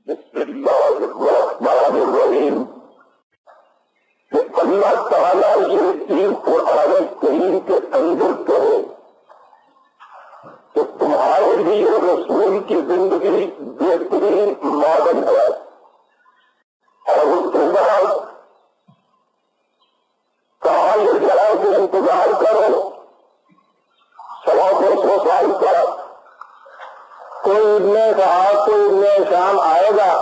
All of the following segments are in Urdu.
بسم اللہ الرحمن الرحیم کہ اللہ تعالیٰ یہ چیز قرآن کریم کے اندر کہے کہ تمہارے لیے رسول کی زندگی بہترین ماڈل ہے، اور اس کے بعد کہاں یہ جائے کہ انتظار کرو 100-200 سال کا، کوئی ابن صحاب کوئی ابن شام آئے گا،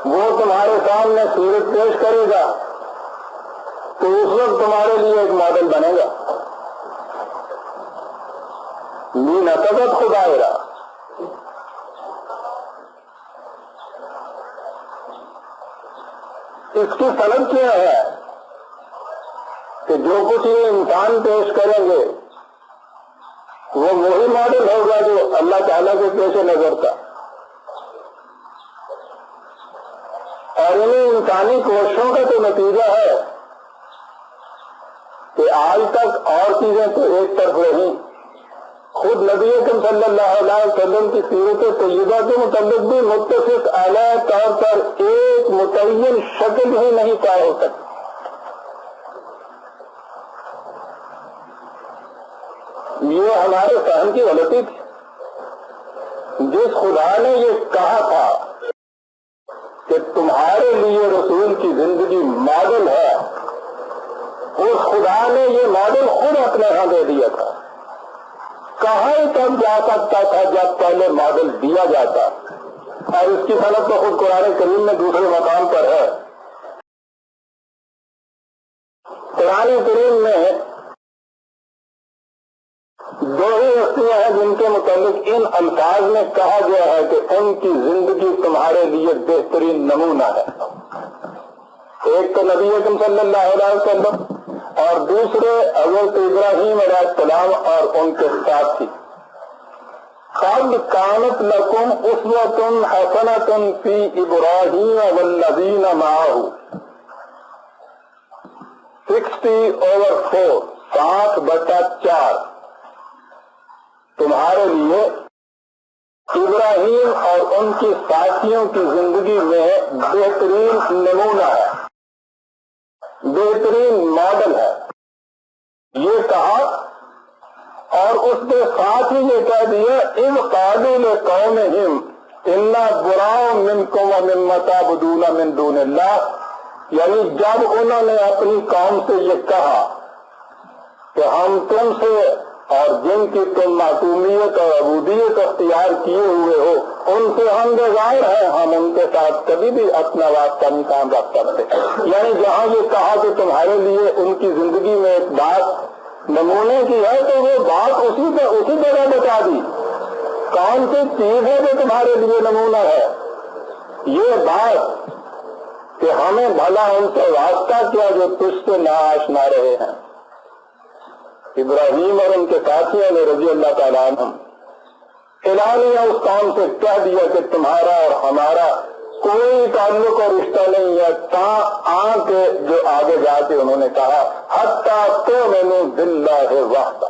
وہ تمہارے سامنے صورت پیش کرے گا، تو اس وقت تمہارے لیے ایک ماڈل بنے گا۔ مین عقبت خدا رہا، اس کی سند کیا ہے کہ جو کچھ یہ انسان پیش کریں گے وہ وہی ماڈل ہوگا جو اللہ تعالیٰ کے پیش نظر تھا، اور انہیں انسانی کوششوں کا تو نتیجہ ہے کہ آج تک اور چیزیں تو ایک طرف رہی، خود نبی اکرم صلی اللہ علیہ وسلم کی سیرت طیبہ کے متعلق بھی متفق علیہ طور پر ایک متعین شکل ہی نہیں طے ہو سکتی۔ یہ ہمارے فہم کی غلطی تھی۔ جس خدا نے یہ کہا تھا کہ تمہارے لیے رسول کی زندگی ماڈل ہے، اس خدا نے یہ ماڈل خود اپنے ہاں دے دیا تھا۔ کہاں تک جا سکتا تھا جب پہلے ماڈل دیا جاتا، اور اس کی صنعت تو خود قرآن کریم میں دوسرے مقام پر ہے۔ قرآن کریم میں دو ہی ہستیاں ہیں جن کے متعلق ان الفاظ میں کہا گیا ہے کہ ان کی زندگی تمہارے لیے بہترین نمونہ ہے۔ ایک تو نبی اکرم صلی اللہ علیہ وسلم، اور دوسرے حضرت ابراہیم علیہ السلام اور ان کے ساتھی۔ قد کانت لکم اسوۃ حسنۃ فی ابراہیم والذین معہ 60/4 7/4 تمہارے لیے ابراہیم اور ان کے ساتھیوں کی زندگی میں بہترین نمونہ ہے، بہترین ماڈل ہے، یہ کہا، اور اس کے ساتھ ہی یہ کہہ دیا اذ قالوا لقومہم انا براء منکم ومما تعبدون من دون اللہ، یعنی جب انہوں نے اپنی قوم سے یہ کہا کہ ہم تم سے اور جن کی تم معصومیت اور عبودیت اختیار کیے ہوئے ہو ان سے ہم بیزار ہیں، ہم ان کے ساتھ کبھی بھی اپنا واسطہ نہیں قائم رکھ سکتے۔ یعنی جہاں یہ کہا کہ تمہارے لیے ان کی زندگی میں ایک بات نمونے کی ہے، تو وہ بات اسی جگہ بتا دی۔ کون سی چیز ہے جو تمہارے لیے نمونہ ہے؟ یہ بات کہ ہمیں بھلا ان سے واسطہ کیا جو تجھ سے ناآشنا رہے ہیں۔ ابراہیم اور ان کے ساتھیوں نے رضی اللہ تعالیٰ عنہم اعلانیہ اس قوم سے کہہ دیا کہ تمہارا اور ہمارا کوئی تعلق اور رشتہ نہیں ہے، تا کے جو آگے جا کے انہوں نے کہا حتیٰ تؤمنوا باللہ وحدہ،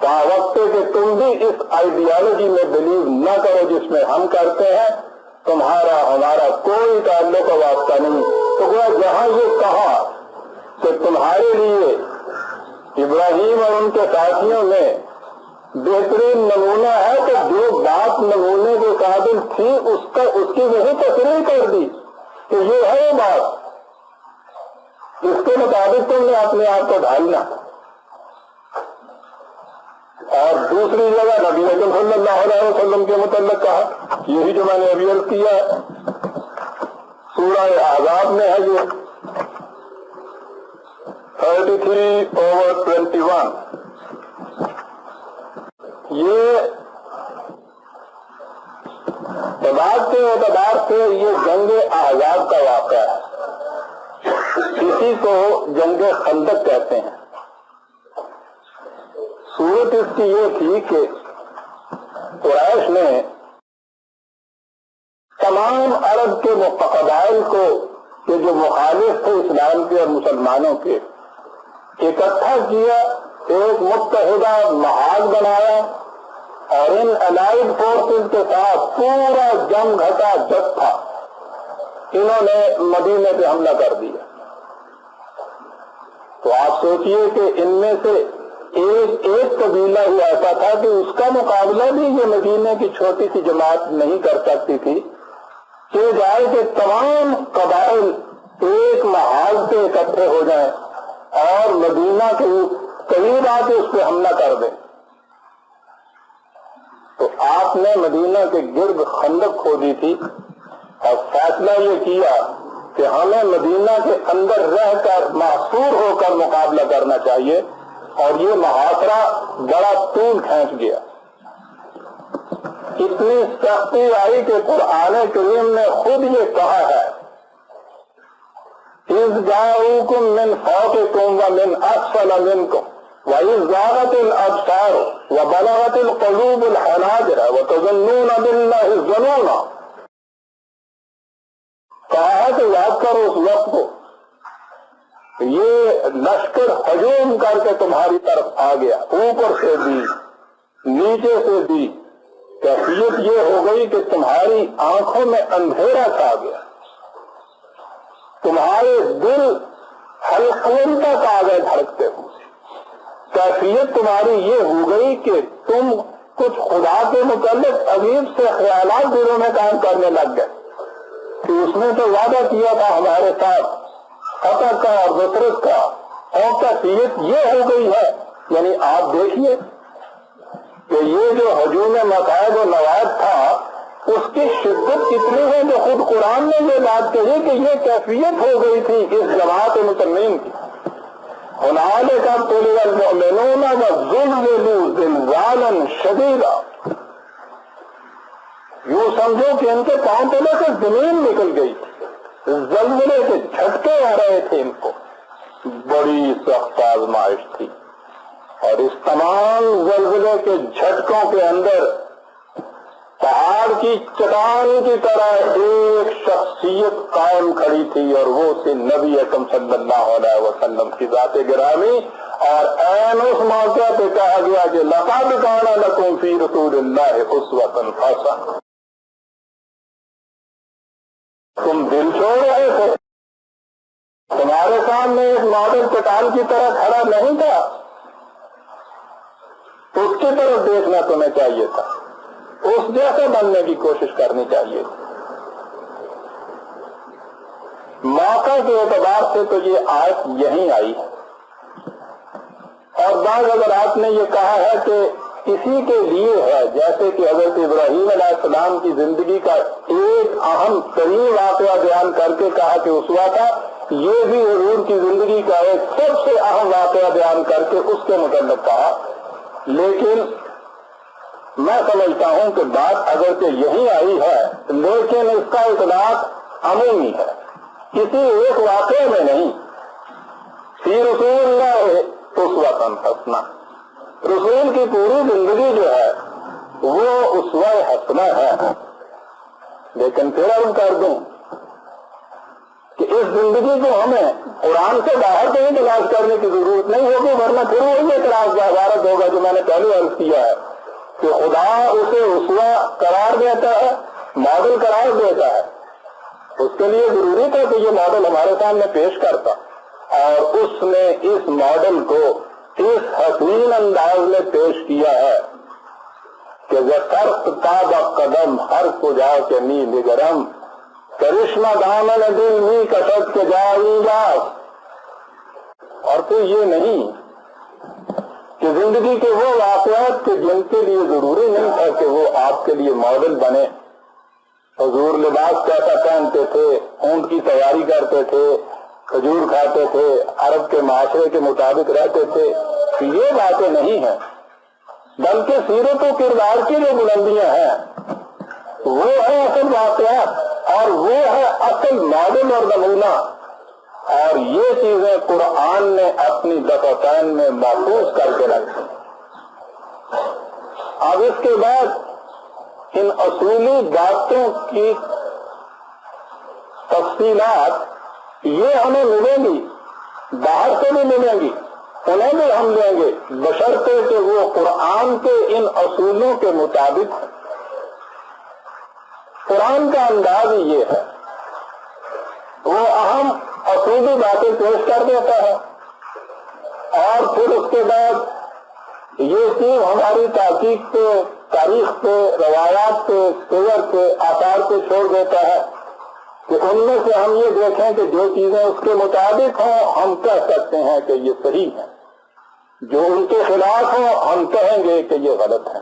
تا وقت کہ تم بھی اس آئیڈیالوجی میں بلیو نہ کرو جس میں ہم کرتے ہیں، تمہارا ہمارا کوئی تعلق اور واسطہ نہیں۔ تو جہاں یہ کہا کہ تمہارے لیے ابراہیم اور ان کے ساتھیوں میں بہترین نمونہ ہے، تو جو بات نمونے کے قابل تھی اس کی وہی تصریح کر دی کہ یہ ہے وہ بات، اس کے مطابق تم نے اپنے آپ کو ڈھالنا۔ اور دوسری جگہ نبی اکرم صلی اللہ علیہ وسلم کے متعلق کہا، یہی جو میں نے ابھی عرض کیا ہے، سورہ احزاب میں ہے یہ 33/21۔ یہ تعداد کے اعتبار سے یہ جنگ احزاب کا واقعہ ہے، کسی کو جنگ خندق کہتے ہیں۔ صورت اس کی یہ تھی کہ قریش نے تمام عرب کے قبائل کو کہ جو مخالف تھے اسلام کے اور مسلمانوں کے اکٹھا کیا، ایک متحدہ محاذ بنایا اور ان الائیڈ فورسز کے ساتھ پورا جم گھٹا جتھا انہوں نے مدینے پہ حملہ کر دیا. تو آپ سوچئے کہ ان میں سے ایک قبیلہ ہی ایسا تھا کہ اس کا مقابلہ بھی یہ مدینے کی چھوٹی سی جماعت نہیں کر سکتی تھی کہ جائے کہ تمام قبائل ایک محاذ پہ اکٹھے ہو جائیں اور مدینہ کے قریب آ کے اس پہ حملہ کر دیں. تو آپ نے مدینہ کے گرد خندق کھودی تھی اور فیصلہ یہ کیا کہ ہمیں مدینہ کے اندر رہ کر محصور ہو کر مقابلہ کرنا چاہیے، اور یہ محاصرہ بڑا طول کھینچ گیا. اتنی سختی آئی کہ قرآن کریم نے خود یہ کہا ہے اِذْ جَاءُوكُم مِّن فَوْقِكُم وَمِنْ أَسْفَلَ مِنكُم وَإِذْ زَاغَتِ الْأَبْصَارُ وَبَلَغَتِ الْقُلُوبُ الْحَنَاجِرَ وَتَظُنُّونَ بِاللَّهِ الظُّنُونَ. کہا ہے کہ یاد کرو اس وقت کو یہ لشکر ہجوم کر کے تمہاری طرف آ گیا، اوپر سے بھی نیچے سے بھی. کیفیت یہ ہو گئی کہ تمہاری آنکھوں میں اندھیرا چھا گیا، تمہارے دل حلقوں تک آ گئے دھڑکتے ہوئے. کیفیت تمہاری یہ ہو گئی کہ تم کچھ خدا کے متعلق عجیب سے خیالات دلوں میں کام کرنے لگ گئے کہ اس نے تو وعدہ کیا تھا ہمارے ساتھ فتح کا اور نصرت کا، اور کیفیت یہ ہو گئی ہے. یعنی آپ دیکھیے کہ یہ جو ہجوم مصائب و نوائب تھا اس کی شدت کتنی ہے جو خود قرآن نے یہ بات کہی کہ یہ کیفیت ہو گئی تھی اس جماعت مسلمین کی. هنالک ابتلی المؤمنون وزلزلوا زلزالا شدیدا. یوں سمجھو کہ ان کے پاؤں تلے سے زمین نکل گئی تھی، زلزلے کے جھٹکے آ رہے تھے ان کو. بڑی سخت آزمائش تھی، اور اس تمام زلزلے کے جھٹکوں کے اندر پہاڑ کی چٹان کی طرح ایک شخصیت قائم کھڑی تھی، اور وہ تھی نبی اکرم صلی اللہ علیہ وسلم کی ذات گرامی. اور عین اس موقع پہ کہا گیا کہ لقد کان لکم فی رسول اللہ اسوۃ حسنہ. تم دل چھوڑ رہے تھے، تمہارے سامنے ایک ماڈل چٹان کی طرح کھڑا نہیں تھا، اس کی طرف دیکھنا تمہیں چاہیے تھا، اس جیسے بننے کی کوشش کرنی چاہیے تھی. موقع کے اعتبار سے تو یہ آیت یہیں آئی ہے، اور بعض حضرات نے یہ کہا ہے کہ اسی کے لیے ہے، جیسے کہ حضرت ابراہیم علیہ السلام کی زندگی کا ایک اہم ترین واقعہ بیان کر کے کہا کہ اسوہ تھا، یہ بھی حضور کی زندگی کا ایک سب سے اہم واقعہ بیان کر کے اس کے متعلق کہا. لیکن میں سمجھتا ہوں کہ بات اگرچہ یہی آئی ہے لیکن اس کا اطلاق عمومی ہے، کسی ایک واقعے میں نہیں. فی رسول اللہ اسوۃ حسنہ، رسول کی پوری زندگی جو ہے وہ اسوہ حسنہ ہے. لیکن پھر عرض کر دوں کہ اس زندگی کو ہمیں قرآن سے باہر کہیں تلاش کرنے کی ضرورت نہیں ہوگی، ورنہ پھر وہی اعتراض کا عبارت ہوگا جو میں نے پہلے عرض کیا ہے کہ خدا اسے اسوہ قرار دیتا ہے، ماڈل قرار دیتا ہے. اس کے لیے ضروری تھا کہ یہ ماڈل ہمارے سامنے پیش کرتا، اور اس نے اس ماڈل کو اس حسین انداز میں پیش کیا ہے کہ ذکرت تاب قدم ہر کجا کے نیل گرم کرشمہ دامن دل می کشت کے جائی جاس. اور پھر یہ نہیں کہ زندگی کے وہ واقعات کے جن کے لیے ضروری نہیں تھا کہ وہ آپ کے لیے ماڈل بنے. حضور لباس کیسا پہنتے تھے، اونٹ کی تیاری کرتے تھے، کھجور کھاتے تھے، عرب کے معاشرے کے مطابق رہتے تھے، یہ باتیں نہیں ہیں، بلکہ سیرت و کردار کی جو بلندیاں ہیں وہ ہے اصل واقعات، اور وہ ہے اصل ماڈل اور نمونہ. اور یہ چیزیں قرآن نے اپنی دفتین میں محفوظ کر کے رکھی. اب اس کے بعد ان اصولی باتوں کی تفصیلات یہ ہمیں ملیں گی، باہر سے بھی ملیں گی، انہیں بھی ہم لیں گے بشرطے کہ وہ قرآن کے ان اصولوں کے مطابق ہیں۔ قرآن کا انداز ہی یہ ہے، وہ اہم اصولی باتیں پیش کر دیتا ہے اور پھر اس کے بعد یہ چیز ہماری تحقیق پہ، تاریخ پہ، روایات پہ، سیر پہ، آثار پہ چھوڑ دیتا ہے کہ ان میں سے ہم یہ دیکھیں کہ جو چیزیں اس کے مطابق ہوں ہم کہہ سکتے ہیں کہ یہ صحیح ہے، جو ان کے خلاف ہوں ہم کہیں گے کہ یہ غلط ہے۔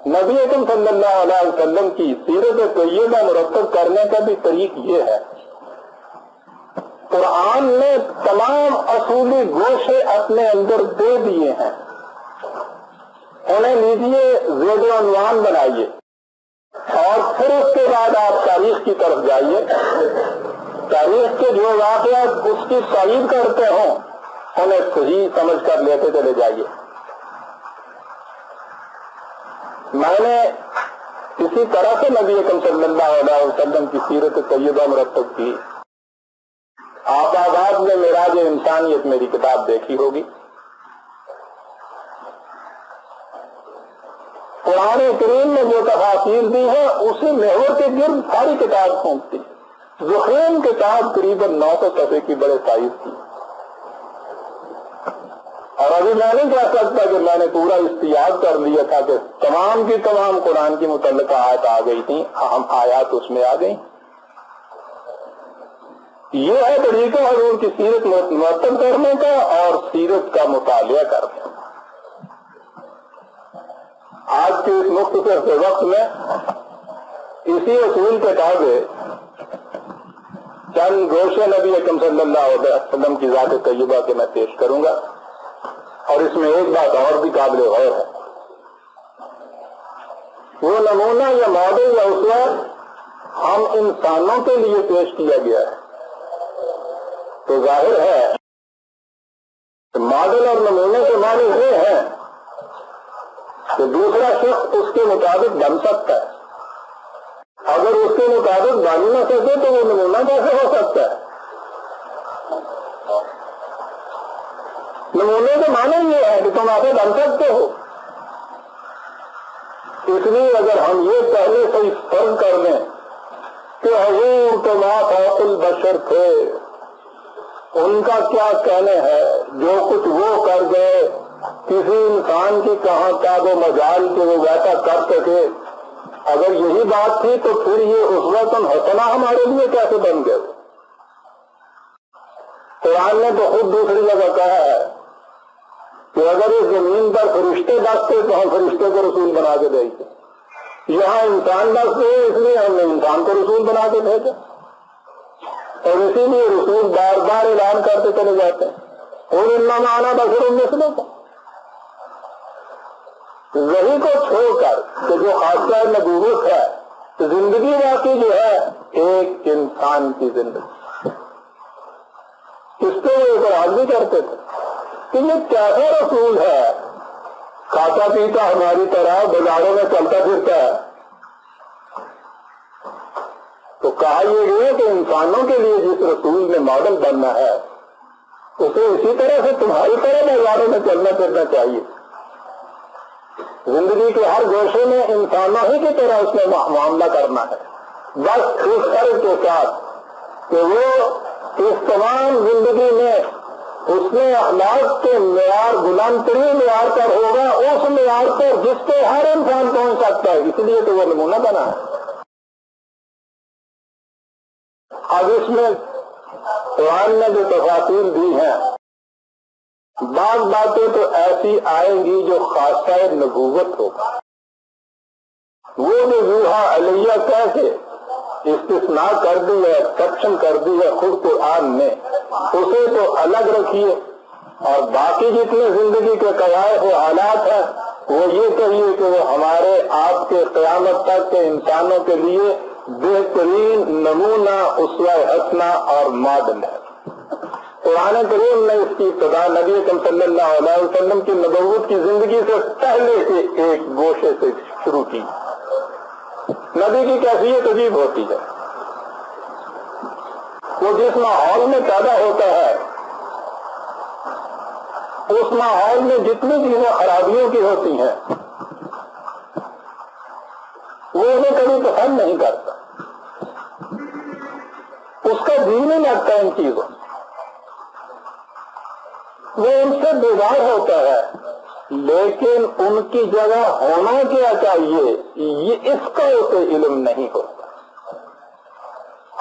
نبی اکرم صلی اللہ علیہ وسلم کی سیرت طیبہ مرتب کرنے کا بھی طریق یہ ہے، قرآن نے تمام اصولی گوشے اپنے اندر دے دیے ہیں، انہیں لیجیے زید و عنوان بنائیے اور پھر اس کے بعد آپ تاریخ کی طرف جائیے، تاریخ کے جو واقعات اس کی تائید کرتے ہوں انہیں صحیح سمجھ کر لیتے چلے جائیے۔ میں نے اسی طرح سے نبی اکرم صلی اللہ علیہ وسلم کی سیرت طیبہ مرتب کی۔ آپ آباد میں معراج انسانیت میری کتاب دیکھی ہوگی۔ قرآن کریم میں جو تفاصیل دی ہے اسی محور کے گرد ساری کتاب پھونکتی۔ ذخیم کتاب قریباً 900 صفحے کی بڑے سائز کی، اور ابھی میں نہیں کہہ سکتا کہ میں نے پورا استیاب کر لیا تھا کہ تمام کی تمام قرآن کی متعلقہ آیات آ گئی تھیں، اہم آیات اس میں آ گئی۔ یہ ہے طریقہ حضور کی سیرت مرتب کرنے کا اور سیرت کا مطالعہ کرنے کا۔ آج کے اس مختصر سے وقت میں اسی اصول کے تابع چند گوشے نبی اکرم صلی اللہ علیہ وسلم کی ذات طیبہ کے میں پیش کروں گا، اور اس میں ایک بات اور بھی قابل غور ہے، وہ نمونہ یا ماڈل یا اسوہ ہم انسانوں کے لیے پیش کیا گیا ہے، تو ظاہر ہے کہ ماڈل اور نمونے کے معنی یہ ہیں کہ دوسرا شخص اس کے مطابق بن سکتا ہے، اگر اس کے مطابق بن نہ سکے تو وہ نمونہ کیسے ہو سکتا ہے؟ نمونے کے معنی یہ ہے کہ تم ایسے بن سکتے ہو۔ اس لیے اگر ہم یہ پہلے سے فرض کر لیں کہ حضور تو ما فوق البشر تھے، ان کا کیا کہنے ہے، جو کچھ وہ کر گئے کسی انسان کی کہاں تاب و مجال کہ وہ ویسا کر سکے، اگر یہی بات تھی تو پھر یہ اسوۃ حسنہ ہمارے لیے کیسے بن گئے؟ قرآن نے تو خود دوسری جگہ کہا ہے کہ اگر اس زمین پر فرشتے بستے تو ہم فرشتے کو رسول بنا کے دیں گے، یہاں انسان بستے ہیں اس لیے ہم نے انسان کو رسول بنا کے بھیجا، اور اسی لیے رسول بار بار اعلان کرتے چلے جاتے ہیں اور انما انا بشر مثلکم۔ وہی کو چھوڑ کر کہ جو خاصہ نبوت ہے، زندگی واقعی جو ہے ایک انسان کی زندگی، اس پہ وہ اعتراض بھی کرتے تھے کہ یہ کیسا رسول ہے، کھاتا پیتا ہماری طرح بازاروں میں چلتا پھرتا ہے؟ تو کہا یہ گیا کہ انسانوں کے لیے جس رسول نے ماڈل بننا ہے اسے اسی طرح سے تمہاری طرح بازاروں میں چلنا پھرنا چاہیے، زندگی کے ہر گوشے میں انسانوں ہی کی طرح اس میں معاملہ کرنا ہے، بس اس فرق کے ساتھ کہ وہ اس تمام زندگی میں اس نے اخلاق کے معیار بلند ترین معیار پر ہوگا، اس معیار پر جس پہ ہر انسان پہنچ سکتا ہے، اس لیے تو وہ نمونہ بنا ہے۔ اب اس میں قرآن نے جو تفاصیل دی ہیں، بعض باتیں تو ایسی آئیں گی جو خاصہ نبوت ہوگا، وہ جو یوحا علیہ کہہ کے استثناء کر دی ہے، ایکسپشن کر دی ہے خود قرآن نے، اسے تو الگ رکھیے، اور باقی جتنے زندگی کے قواعد و حالات ہیں وہ یہ کہیے کہ وہ ہمارے آپ کے قیامت تک کے انسانوں کے لیے بہترین نمونہ، اسوہ حسنہ اور ماڈل ہے۔ قرآن کریم نے اس کی ابتدا نبی اکرم صلی اللہ علیہ وسلم کی نبوت کی زندگی سے پہلے کے ایک گوشے سے شروع کی۔ نبی کی کیفیت عجیب ہوتی ہے، وہ جس ماحول میں پیدا ہوتا ہے اس ماحول میں جتنی چیزیں خرابیوں کی ہوتی ہیں وہ انہیں کبھی پسند نہیں کرتا، اس کا جی نہیں لگتا ان چیزوں، وہ ان سے بیزار ہوتا ہے، لیکن ان کی جگہ ہونا کیا چاہیے یہ اس کا اسے علم نہیں ہوتا۔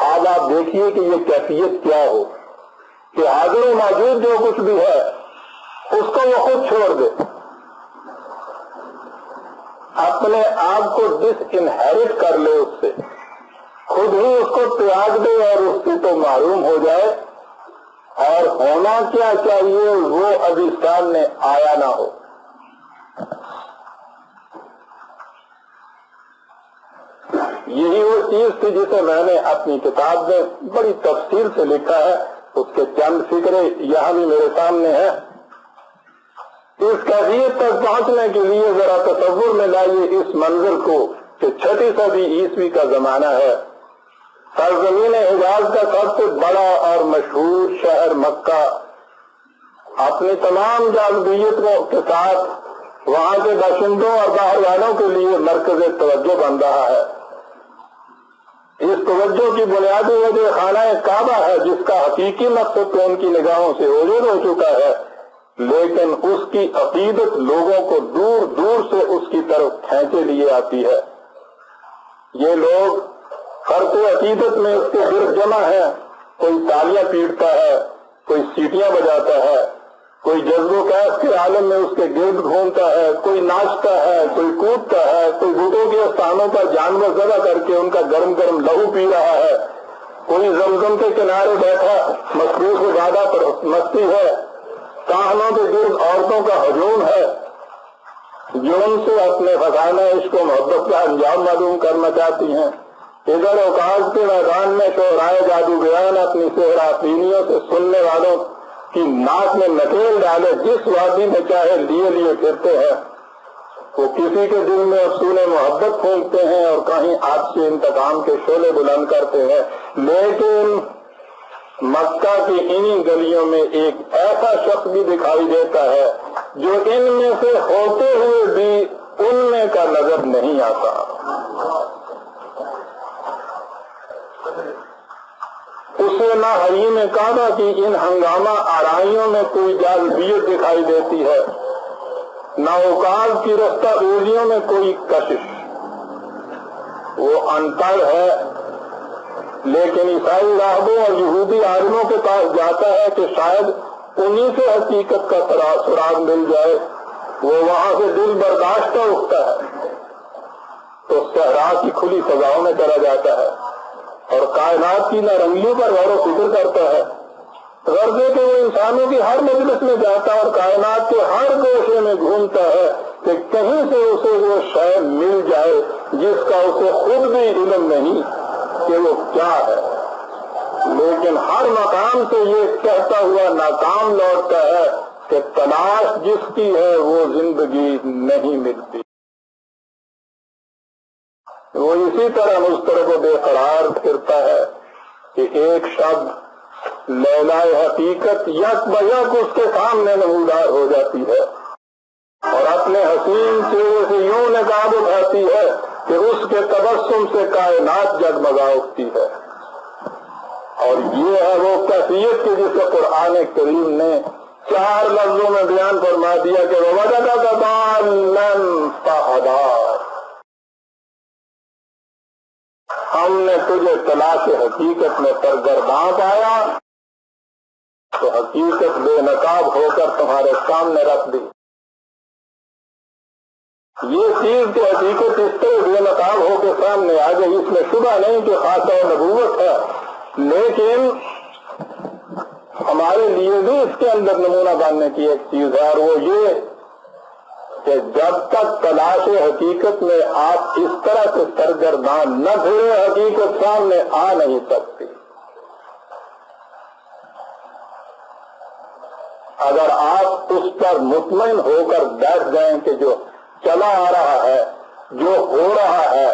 آج آپ دیکھیے کہ یہ کیفیت کیا ہو کہ حاضر و موجود جو کچھ بھی ہے اس کو وہ خود چھوڑ دے، اپنے آپ کو ڈس انہیرٹ کر لے، اس سے خود ہی اس کو تیاگ دے اور اس سے تو معروم ہو جائے، اور ہونا کیا چاہیے وہ ابھی سامنے آیا نہ ہو۔ یہی وہ چیز تھی جسے میں نے اپنی کتاب میں بڑی تفصیل سے لکھا ہے، اس کے چند فکرے یہاں بھی میرے سامنے ہیں۔ اس کیفیت تک پہنچنے کے لیے ذرا تصور میں لائیے اس منظر کو کہ 6 صدی عیسوی کا زمانہ ہے، سرزمین حجاز کا سب سے بڑا اور مشہور شہر مکہ اپنی تمام جاذبیتوں کے ساتھ وہاں کے باشندوں اور باہر والوں کے لیے مرکز توجہ بن رہا ہے۔ اس توجہ کی بنیادی وجہ خانہ کعبہ ہے، جس کا حقیقی مقصد تو ان کی نگاہوں سے اوجھل ہو چکا ہے، لیکن اس کی عقیدت لوگوں کو دور دور سے اس کی طرف کھینچے لیے آتی ہے۔ یہ لوگ فرق عقیدت میں اس کے گرد جمع ہے، کوئی تالیاں پیٹتا ہے، کوئی سیٹیاں بجاتا ہے، کوئی جذب و کیف کے عالم میں اس کے گرد گھومتا ہے، کوئی ناچتا ہے، کوئی کودتا ہے، کوئی بتوں کے استانوں پر جانور ذبح کر کے ان کا گرم گرم لہو پی رہا ہے، کوئی زمزم کے کنارے بیٹھا مصروف زیادہ پر مستی ہے، کاہنوں کے گرد عورتوں کا ہجوم ہے جو ان سے اپنے خزانہ عشق و محبت کا انجام معلوم کرنا چاہتی ہیں۔ ادھر اوقاز کے میدان میں شعرائے جادو بیان اپنی صحرافینیوں سے سننے والوں کی ناک میں نکیل ڈالے جس وادی میں چاہے لیے پھرتے ہیں۔ وہ کسی کے دل میں افسون محبت پھونکتے ہیں اور کہیں آپسی انتقام کے شعلے بلند کرتے ہیں، لیکن مکہ کی انہی گلیوں میں ایک ایسا شخص بھی دکھائی دیتا ہے جو ان میں سے ہوتے ہوئے بھی ان میں کا نظر نہیں آتا۔ اسے نہ حریم کعبہ کی ان ہنگامہ آرائیوں میں کوئی جاذبیت دکھائی دیتی ہے، نہ اوقاز کی رستہ روزیوں میں کوئی کشش۔ وہ ان پڑھ ہے لیکن عیسائی راہبوں اور یہودی عالموں کے پاس جاتا ہے کہ شاید انہی سے حقیقت کا سراغ مل جائے۔ وہ وہاں سے دل برداشتہ اٹھتا ہے تو صحرا کی کھلی فضاؤں میں چلا جاتا ہے اور کائنات کی نارنگیوں پر غور و فکر کرتا ہے، غرضے کہ وہ انسانوں کی ہر مجلس میں جاتا ہے اور کائنات کے ہر گوشے میں گھومتا ہے کہ کہیں سے اسے وہ شے مل جائے جس کا اسے خود بھی علم نہیں کہ وہ کیا ہے، لیکن ہر مقام سے یہ کہتا ہوا ناکام لوٹتا ہے کہ تلاش جس کی ہے وہ زندگی نہیں ملتی۔ وہ اسی طرح مضطرب و بے قرار پھرتا ہے کہ ایک شب لیلائے حقیقت یک بیک اس کے سامنے نمودار ہو جاتی ہے اور اپنے حسین چہرے سے یوں نقاب اٹھاتی ہے کہ اس کے تبسم سے کائنات جگمگا اٹھتی ہے۔ اور یہ ہے وہ کیفیت کی جسے قرآن کریم نے 4 لفظوں میں بیان فرما دیا کہ وَوَجَدَكَ ضَالًّا فَهَدَىٰ، ہم نے تجھے تلاش حقیقت میں سرگرداں پایا تو حقیقت بے نقاب ہو کر تمہارے سامنے رکھ دی۔ یہ چیز کہ حقیقت اس طرح بے نقاب ہو کے سامنے آ گئی، اس میں شبہ نہیں کہ خاصہ نبوت ہے، لیکن ہمارے لیے بھی اس کے اندر نمونہ بننے کی ایک چیز ہے، اور وہ یہ کہ جب تک تلاش حقیقت میں آپ اس طرح سے سرگردان نہ پھرے حقیقت سامنے آ نہیں سکتی۔ اگر آپ اس پر مطمئن ہو کر بیٹھ جائیں کہ جو چلا آ رہا ہے، جو ہو رہا ہے،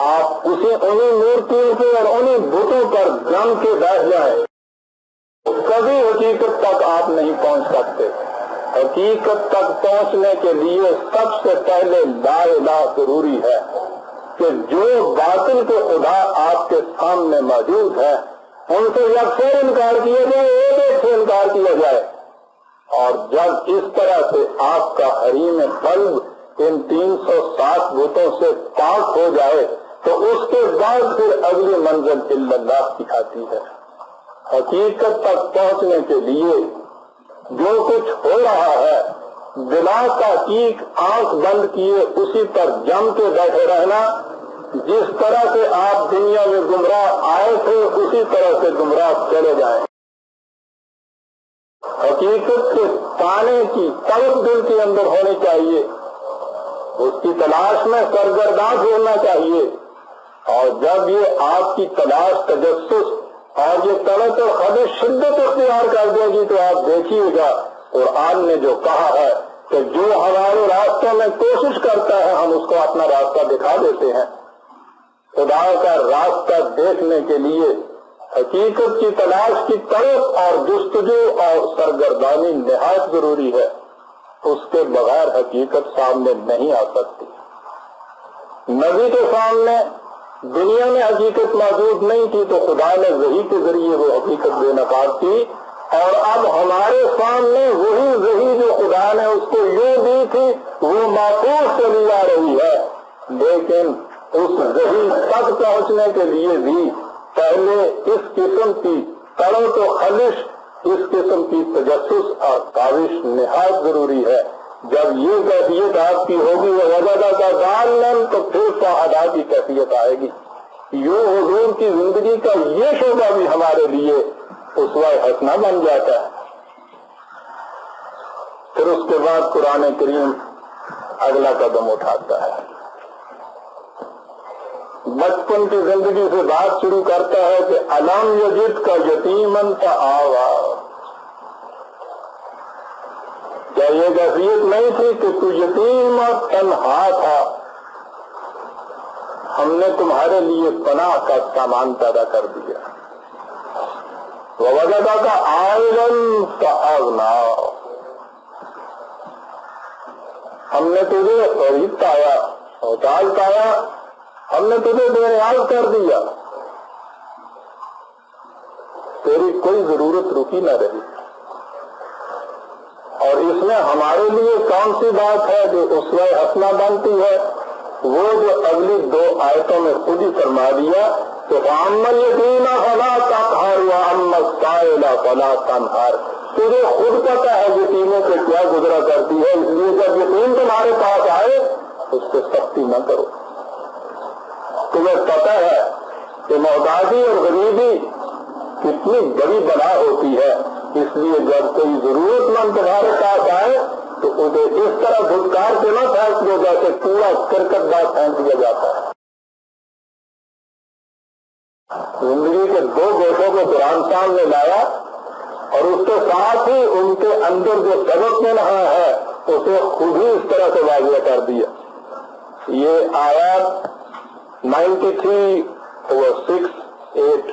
آپ اسے انہی مورتیوں سے اور انہی بتوں پر جم کے بیٹھ جائیں، کبھی حقیقت تک آپ نہیں پہنچ سکتے۔ حقیقت تک پہنچنے کے لیے سب سے پہلے لا الہ ضروری ہے کہ جو باطل کے خدا آپ کے سامنے موجود ہے ان سے یکسر انکار کیا جائے، ایک سے انکار کیا جائے، اور جب اس طرح سے آپ کا حریم قلب ان 360 بتوں سے پاک ہو جائے تو اس کے بعد پھر اگلی منزل الا اللہ کی آتی ہے۔ حقیقت تک پہنچنے کے لیے جو کچھ ہو رہا ہے بلا تحقیق آنکھ بند کیے اسی پر جم کے بیٹھے رہنا، جس طرح سے آپ دنیا میں گمراہ آئے تھے اسی طرح سے گمراہ چلے جائیں۔ حقیقت کے پانے کی طلب دل کے اندر ہونی چاہیے، اس کی تلاش میں سرگرداں ہونا چاہیے، اور جب یہ آپ کی تلاش، تجسس اور یہ طلب اور خواہش شدت اختیار کر دے گی تو آپ دیکھیے گا قرآن نے جو کہا ہے کہ جو ہمارے راستوں میں کوشش کرتا ہے ہم اس کو اپنا راستہ دکھا دیتے ہیں۔ خدا کا راستہ دیکھنے کے لیے حقیقت کی تلاش کی طرف اور جستجو اور سرگردانی نہایت ضروری ہے، اس کے بغیر حقیقت سامنے نہیں آ سکتی۔ نبی کے سامنے دنیا میں حقیقت موجود نہیں تھی تو خدا نے وحی کے ذریعے وہ حقیقت بے نقاب کی، اور اب ہمارے سامنے وہی وحی جو خدا نے اس کو یوں دی تھی وہ محفوظ چلی آ رہی ہے، لیکن اس وحی تک پہنچنے کے لیے بھی پہلے اس قسم کی طلب و خلش، اس قسم کی تجسس اور کاوش نہایت ضروری ہے۔ جب یہ کیفیت آپ کی ہوگی وہ وجدہ کا دالن تو پھر شہدا کی کیفیت آئے گی۔ یوں حضور کی زندگی کا یہ شعبہ بھی ہمارے لیے اسوہ حسنہ بن جاتا ہے۔ پھر اس کے بعد قرآن کریم اگلا قدم اٹھاتا ہے، بچپن کی زندگی سے بات شروع کرتا ہے کہ الم یجد کا یتیمن فآویٰ، کیا یہ کیفیت نہیں تھی کہ تو یتیم اور تنہا تھا، ہم نے تمہارے لیے پناہ کا سامان پیدا کر دیا۔ ووجدک عائلا فأغنیٰ، ہم نے تجھے غریب پایا، محتاج پایا، ہم نے تجھے بے نیاز کر دیا، تیری کوئی ضرورت رکی نہ رہی۔ اور اس میں ہمارے لیے کون سی بات ہے جو اسوہ حسنہ بنتی ہے؟ وہ جو اگلی 2 آیتوں میں خود ہی فرما دیا کہ فَأَمَّا الْيَتِيمَ فَلَا تَقْهَرْ وَأَمَّا السَّائِلَ فَلَا تَنْهَرْ، تجھے خود پتا ہے یتیموں سے کیا گزرا کرتی ہے، اس لیے جب یتیم تمہارے پاس آئے اس سے سختی نہ کرو۔ تمہیں پتا ہے کہ محتاجی اور غریبی کتنی بڑی بلا ہوتی ہے، اس لیے جب کوئی ضرورت مند تمہارے پاس آئے تو اسے اس طرح دھتکار کے نہ پھینک دو جیسے پورا کرکٹ بات پھینک دیا جاتا ہے۔ زندگی کے 2 گوشوں کو قرآن سامنے لایا اور اس کے ساتھ ہی ان کے اندر جو سبق میں رہا ہے اسے خود ہی اس طرح سے واضح کر دیا۔ یہ آیات 93/6-8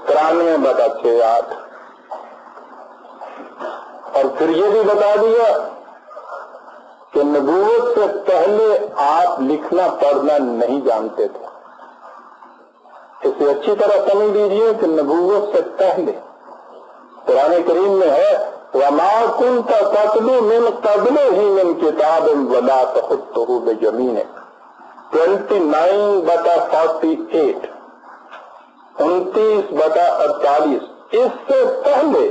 93/6-8، اور پھر یہ بھی بتا دیا کہ نبوت سے پہلے آپ لکھنا پڑھنا نہیں جانتے تھے۔ اسے اچھی طرح سمجھ لیجیے کہ نبوت سے پہلے قرآن کریم میں ہے وَمَا كُنْتَ تَتْلُو مِنْ قَبْلِهِ مِنْ كِتَابٍ وَلَا تَخُطُّهُ بِيَمِينِكَ 29/48 29/48۔ اس سے پہلے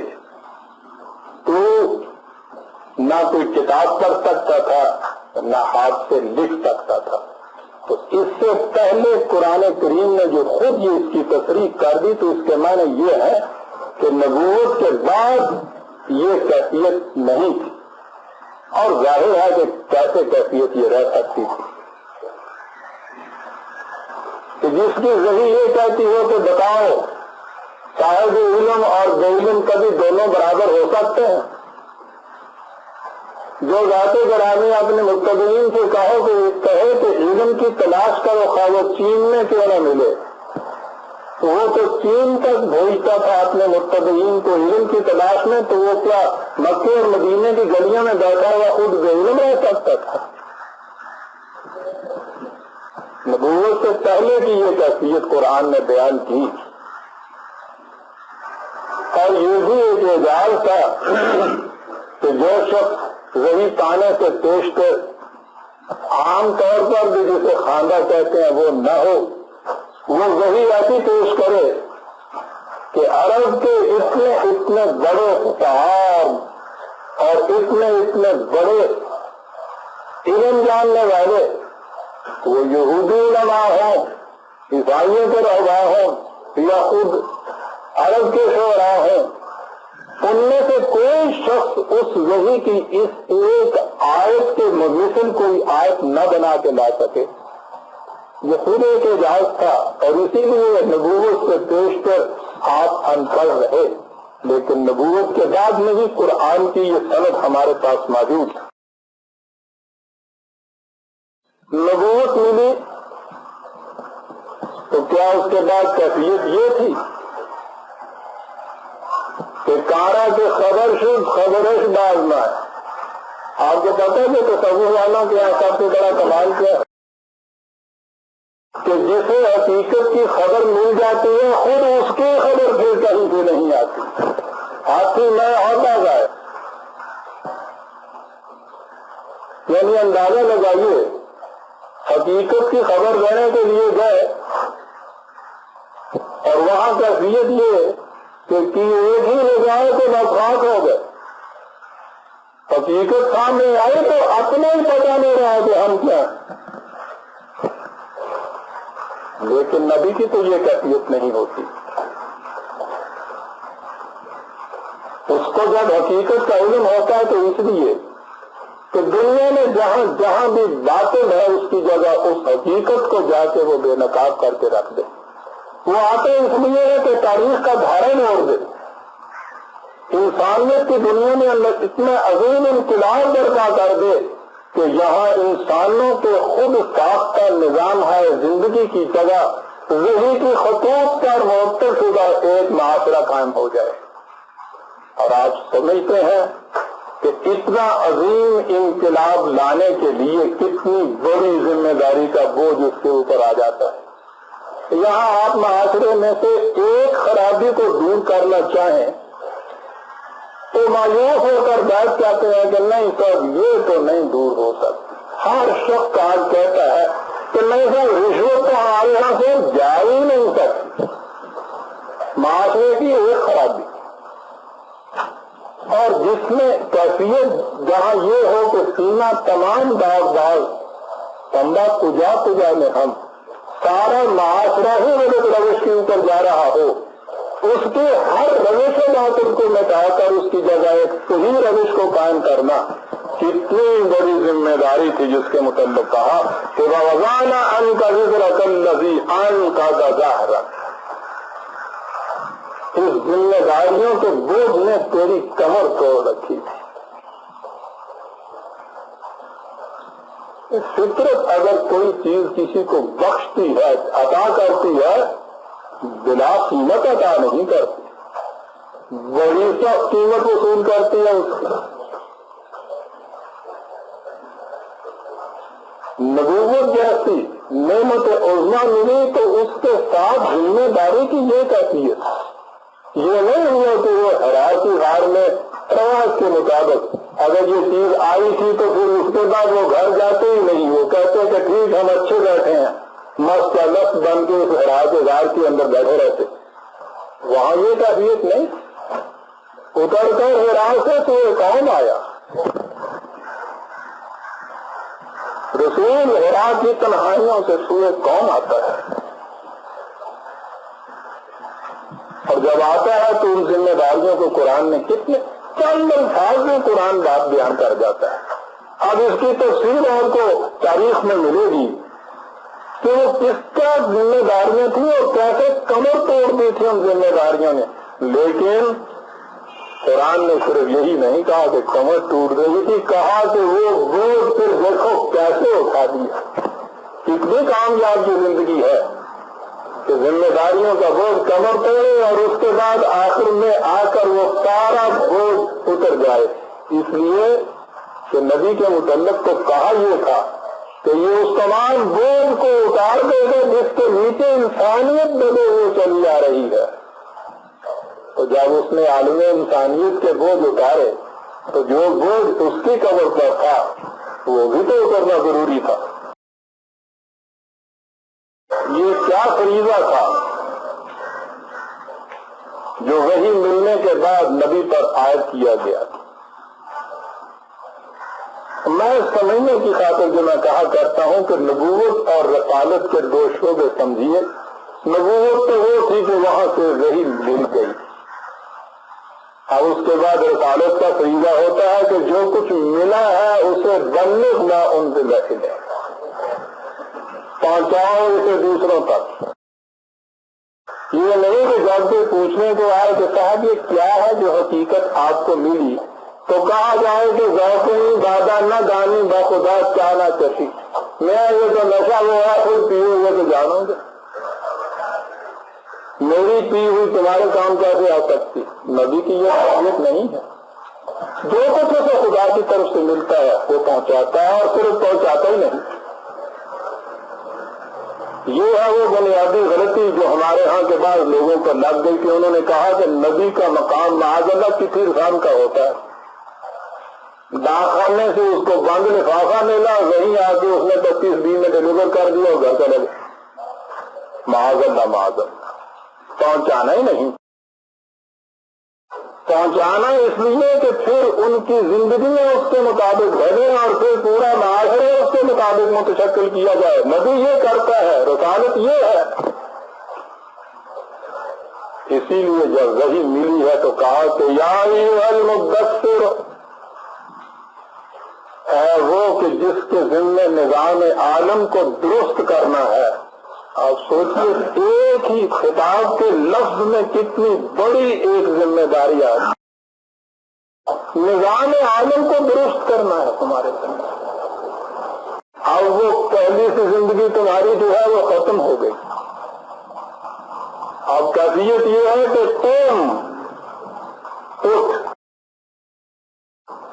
تو نہ کوئی کتاب پڑھ سکتا تھا نہ ہاتھ سے لکھ سکتا تھا، تو اس سے پہلے قرآن کریم نے جو خود یہ اس کی تصریح کر دی تو اس کے معنی یہ ہے کہ نبوت کے بعد یہ کیفیت نہیں تھی، اور ظاہر ہے کہ کیسے کیفیت یہ رہ سکتی تھی کہ جس کی وحی یہ کہتی ہو کہ بتاؤ صاحب علم اور بے علم کبھی دونوں برابر ہو سکتے ہیں؟ جو ذات گرامی اپنے متبعین سے کہے کہ علم کی تلاش کرو خواہ وہ چین میں کیوں نہ ملے، وہ تو چین تک بھیجتا تھا اپنے متبعین کو علم کی تلاش میں، تو وہ کیا مکے اور مدینے کی گلیوں میں بیٹھا ہوا خود بے علم رہ سکتا تھا؟ نبوت سے پہلے کی یہ کیفیت قرآن نے بیان کی، اور یہ بھی ایک اعجاز تھا کہ جو شخص وہی پانے سے پیش کر عام طور پر بھی جسے خواندہ کہتے ہیں وہ نہ ہو، وہ وہی ایسی پیش کرے کہ عرب کے اتنے بڑے فقہاء اور اتنے بڑے علم جاننے والے، وہ یہودی علماء ہوں، عیسائیوں کے رہبر ہوں یا خود عرب کے شعراء ہوں، ان میں سے کوئی شخص اس وحی کی اس ایک آیت کے ممثل کوئی آیت نہ بنا کے لا سکے۔ یہ خود ایک اعجاز تھا، اور اسی لیے نبوت سے پیش کر آپ ان پڑھ رہے، لیکن نبوت کے بعد میں ہی قرآن کی یہ سند ہمارے پاس موجود ہے۔ نبوت ملی تو کیا اس کے بعد کیفیت یہ تھی کہ کارا کے خبرش باز نہ ہے؟ آپ کو پتہ ہے کہ تصوف والوں کے یہاں سب سے بڑا کمال کیا ہے کہ جسے حقیقت کی خبر مل جاتی ہے خود اس کی خبر پھر کہیں سے نہیں آتی، ہاتھی میں اور باز آئے۔ یعنی اندازہ لگائیے، حقیقت کی خبر دینے کے لیے گئے اور وہاں کیفیت یہ کہ ایک ہی لگائے تو نفاق ہو گئے، حقیقت سامنے آئے تو اپنا ہی پتہ نہیں رہا کہ ہم کیا۔ لیکن نبی کی تو یہ کیفیت نہیں ہوتی، اس کو جب حقیقت کا علم ہوتا ہے تو اس لیے کہ دنیا میں جہاں جہاں بھی باطل ہے اس کی جگہ اس حقیقت کو جا کے وہ بے نقاب کر کے رکھ دے۔ وہ آتے اس لیے ہے کہ تاریخ کا دھارا موڑ دے، انسانیت کی دنیا میں اتنا عظیم انقلاب برپا کر دے کہ یہاں انسانوں کے خود ساختہ نظام ہے زندگی کی جگہ وحی کی خطوط پر مرتب شدہ ایک معاشرہ قائم ہو جائے۔ اور آپ سمجھتے ہیں کہ اتنا عظیم انقلاب لانے کے لیے کتنی بڑی ذمہ داری کا بوجھ اس کے اوپر آ جاتا ہے۔ یہاں آپ معاشرے میں سے ایک خرابی کو دور کرنا چاہیں تو مایوس ہو کر بیٹھ جاتے ہیں کہ نہیں سر یہ تو نہیں دور ہو سکتی۔ ہر شخص آج کہتا ہے کہ نہیں سر رشوت تو ہمارے یہاں سے جا ہی نہیں سکتی، معاشرے کی ایک خرابی۔ اور جس میں کیفیت جہاں یہ ہو کہ سینہ تمام داغ تمبا پجا میں ہم سارا معاشرہ ہی غلط روش کے اوپر جا رہا ہو، اس کے ہر روش و باطل کو مٹا کر اس کی جگہ ایک صحیح روش کو قائم کرنا کتنی بڑی ذمہ داری تھی، جس کے متعلق کہا کہ وَوَضَعْنَا عَنْكَ وِزْرَكَ الَّذِي أَنقَضَ ظَهْرَكَ، اس ذمہ داریوں کے بوجھ نے تیری کمر توڑ رکھی تھی۔ فطرت اگر کوئی چیز کسی کو بخشتی ہے، عطا کرتی ہے، بلا قیمت عطا نہیں کرتی، بڑی سخت قیمت وصول کرتی ہے اس کی۔ نبوت جیسی نعمت عظمیٰ ملی تو اس کے ساتھ ذمہ داری کی یہ کیفیت، یہ نہیں ہوا کہ وہ حرا کی غار میں رواج کے مطابق اگر یہ چیز آئی تھی تو پھر اس کے بعد وہ گھر جاتے ہی نہیں، وہ کہتے کہ ٹھیک ہم اچھے بیٹھے ہیں، مست کا لفظ بن کے اس حرا کے غار کے اندر بیٹھے رہتے۔ وہاں یہ کیفیت نہیں، اتر کر حرا سے تو یہ قوم آیا، رسول حرا کی تنہائیوں سے سوئے قوم آتا ہے، اور جب آتا ہے تو ان ذمہ داریوں کو قرآن نے کتنے چند الفاظ میں قرآن بات بیان کر جاتا ہے۔ اب اس کی تفصیل آپ کو تاریخ میں ملے گی کہ وہ کس کا ذمہ داریاں تھیں اور کیسے کمر توڑ دی تھی ان ذمہ داریوں نے، لیکن قرآن نے صرف یہی نہیں کہا کہ کمر ٹوٹ گئی تھی، کہا کہ وہ بوجھ پھر دیکھو کیسے اٹھا دیا۔ کتنی کامیاب کی زندگی ہے کہ ذمہ داریوں کا بوجھ کمر توڑے اور اس کے بعد آخر میں آ کر وہ سارا بوجھ اتر جائے. اس لیے کہ نبی کے متعلق تو کہا یہ تھا کہ یہ اس تمام بوجھ کو اتار دے گا جس کے نیچے انسانیت دبے ہوئے چلی آ رہی ہے. تو جب اس نے عالم انسانیت کے بوجھ اتارے تو جو بوجھ اس کی قبر پر تھا وہ بھی تو اترنا ضروری تھا. یہ کیا فریضہ تھا جو وحی ملنے کے بعد نبی پر عائد کیا گیا. میں سمجھنے کی خاطر جو میں کہا کرتا ہوں کہ نبوت اور رسالت کے دو شعبے سمجھیے. نبوت تو وہ تھی کہ وہاں سے وحی مل گئی. اب اس کے بعد رسالت کا فریضہ ہوتا ہے کہ جو کچھ ملا ہے اسے بلغ ما انزل الیک، پہنچاؤ اسے دوسروں تک. یہ نہیں کہ جب کوئی پوچھنے کو آئے کہ صاحب یہ کیا ہے جو حقیقت آپ کو ملی تو کہا جائے کہ ذوقی دادا نہ گانی بخدا کیا نہ چشی، میں یہ تو نشہ وہ ہے خود پیو گے تو جانو گے، میری پی ہوئی تمہارے کام کیسے آ سکتی. نبی کی یہ اہمیت نہیں ہے. جو کچھ اسے خدا کی طرف سے ملتا ہے وہ پہنچاتا ہے، اور صرف پہنچاتا ہی نہیں. یہ ہے وہ بنیادی غلطی جو ہمارے ہاں کے بعد لوگوں کو لگ گئی کہ انہوں نے کہا کہ نبی کا مقام معاذ اللہ کسی انسان کا ہوتا ہے. ڈاکخانے سے اس کو بند لفافہ ملا، وہیں آ کے اس نے 25 میں ڈلیور کر دیا اور گھر چلے گئے. معاذ اللہ معاذ اللہ. پہنچانا ہی نہیں. پہنچانا اس لیے کہ پھر ان کی زندگیاں اس کے مطابق بھریں اور پھر پورا معاشرہ اس کے مطابق متشکل کیا جائے. نبی یہ کرتا ہے، رسالت یہ ہے. اسی لیے جب وحی ملی ہے تو کہا کہ یا ایھا المدثر، ہے وہ کہ جس کے ذمہ نظام عالم کو درست کرنا ہے. آپ سوچیے ایک ہی خطاب کے لفظ میں کتنی بڑی ایک ذمہ داری ہے. نظام عالم کو درست کرنا ہے تمہارے ذمہ. اب وہ پہلی سی زندگی تمہاری جو ہے وہ ختم ہو گئی. اب کیفیت یہ ہے کہ تم اٹھ.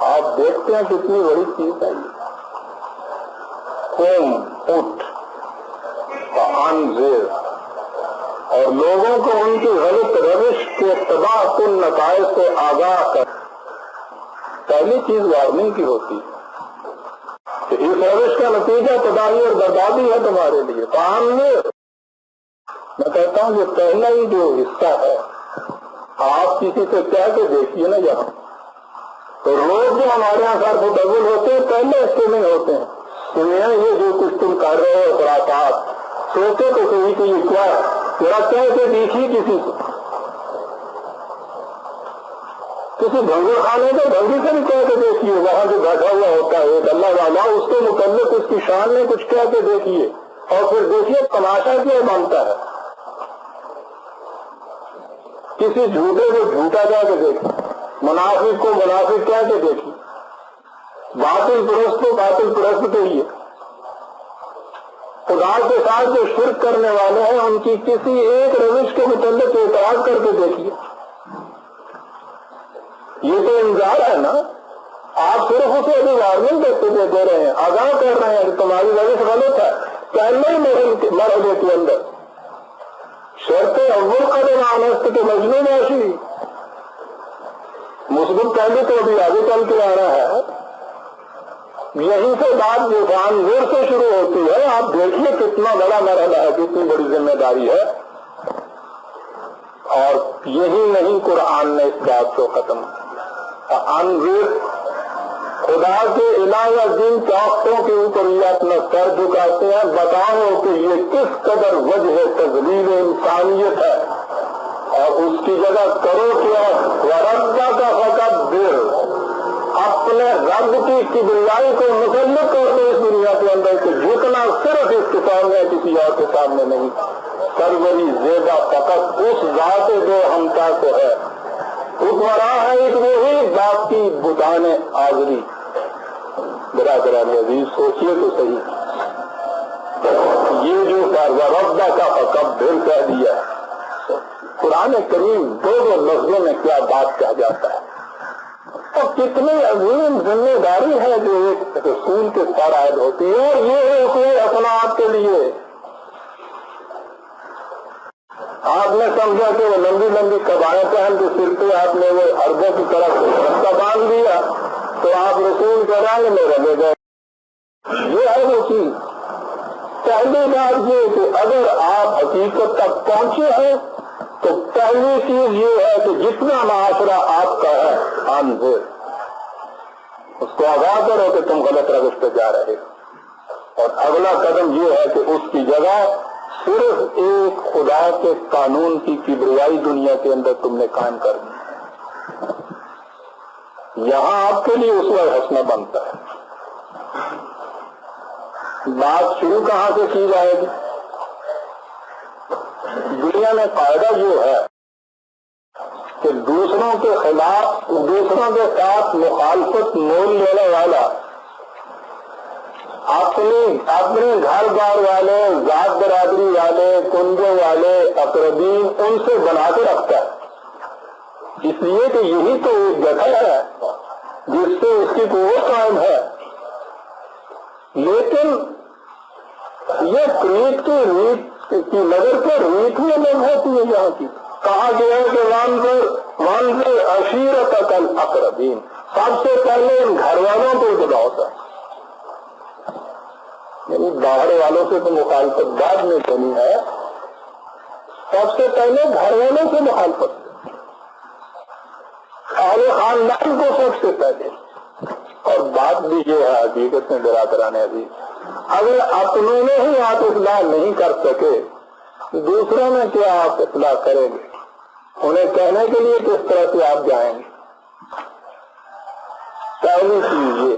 آپ دیکھتے ہیں کتنی بڑی چیز ہے یہ. تم اٹھ انذر، اور لوگوں کو ان کی غلط روش کے تباہ کن نتائج سے آگاہ کر. پہلی چیز وارننگ کی ہوتی ہے کہ اس روش کا نتیجہ تباہی اور بربادی ہے تمہارے لیے. میں کہتا ہوں یہ پہلا ہی جو حصہ ہے. آپ کسی سے کہہ کے دیکھیے نا یہاں تو روز جو ہمارے یہاں سر متبل ہوتے ہیں پہلے حصے میں ہوتے ہیں. سنیا یہ جو کچھ تم کر رہے ہو خرافات، سوچے تو صحیح کہ یہ کیا ہے. ذرا کہہ کے دیکھیے کسی بھنگے خانے کے بھنگی سے بھی کہہ کے دیکھیے. وہاں جو بیٹھا ہوا ہوتا ہے ایک اللہ والا، اس کے متعلق اس کی شان میں کچھ کہہ کے دیکھیے اور پھر دیکھیے تماشا کیا مانتا ہے. کسی جھوٹے کو جھوٹا کہہ کے دیکھیے، منافق کو منافق کہہ کے دیکھیے، باطل پرست کو باطل پرست کہیے. خدا کے ساتھ جو شرک کرنے والے ہیں ان کی کسی ایک روش کے متعلق اعتراض کر کے دیکھیے. یہ تو انذار ہے نا. آپ صرف اسے ابھی وارننگ دے رہے ہیں، آگاہ کر رہے ہیں کہ تمہاری روش غلط ہے. پہلے ہی مرحلے کے اندر شرط اول قدم آنست کے مجنون ایسی مثبت پہلے تو ابھی آگے چل کے آ رہا ہے. یہیں سے بات طوفان زور سے شروع ہوتی ہے. آپ دیکھیے کتنا بڑا مرحلہ ہے، کتنی بڑی ذمہ داری ہے. اور یہی نہیں قرآن نے اس بات کو ختم کیا. انذر، خدا کے علاوہ جن طاقتوں کے اوپر یہ اپنا سر جھکاتے ہیں بتاؤ کہ یہ کس قدر وجہ تذلیل انسانیت ہے. اور اس کی جگہ کرو کیا، وربا کا فقط دیر، اپنے رب کی کبریائی کو مسلط کر دو اس دنیا کے اندر کہ جھکنا صرف اس کے سامنے، کسی اور کے سامنے نہیں. سروری زیبا فقط اس ذات دو ہمتا کو ہے. اتورا ہے ایک وہی باقی بتان آزری. برادران عزیز سوچیے تو صحیح، یہ جو بار وربہ کا فکبر کہہ دیا. قرآن کریم دو لفظوں میں کیا بات کہہ جاتا ہے. اور کتنی عظیم ذمہ داری ہے جو ایک رسول کے ساتھ عائد ہوتی ہے. اور یہ ہے اسے اپنا آپ کے لیے آپ نے سمجھا کہ وہ لمبی لمبی قبائیں پہن کے سر پہ آپ نے وہ اربوں کی طرف رستہ باندھ دیا تو آپ رسول کے رنگ میں رلے گئے. یہ ہے وہ چیز. پہلی بات یہ کہ اگر آپ حقیقت تک پہنچے ہیں تو پہلی چیز یہ ہے کہ جتنا معاشرہ آپ کا ہے انظر اس کو آگاہ کرو کہ تم غلط روش پہ جا رہے ہو. اور اگلا قدم یہ ہے کہ اس کی جگہ صرف ایک خدا کے قانون کی کبریائی دنیا کے اندر تم نے قائم کر دی. یہاں آپ کے لیے اسوہ حسنہ بنتا ہے. بات شروع کہاں سے کی جائے گی؟ دنیا میں قاعدہ یہ ہے کہ دوسروں کے خلاف دوسروں کے ساتھ مخالفت مول لینے والا اپنے گھر بار والے ذات برادری والے کنبوں والے اقربین ان سے بنا کے رکھتا ہے. اس لیے کہ یہی تو ایک جگہ ہے جس سے اس کی قوت قائم ہے. لیکن یہ ریت کی نظر پر ریت میں لوگ ہوتی ہے. یہاں کی کہا گیا ہے کہ وانظر عشیرتک الاقربین. سب سے پہلے ان گھر والوں کو جگہ ہوتا ہے. یعنی باہر والوں سے تو مخالفت بعد میں کرنی ہے. سب سے پہلے گھر والوں سے مخالفت اہل خاندان کو سب سے پہلے. اور بات بھی یہ ہے حقیقت میں برادران عزیز اگر اپنوں میں ہی آپ اصلاح نہیں کر سکے دوسروں میں کیا آپ اصلاح کریں گے؟ انہیں کہنے کے لیے کس طرح سے آپ جائیں گے؟ پہلی چیز یہ.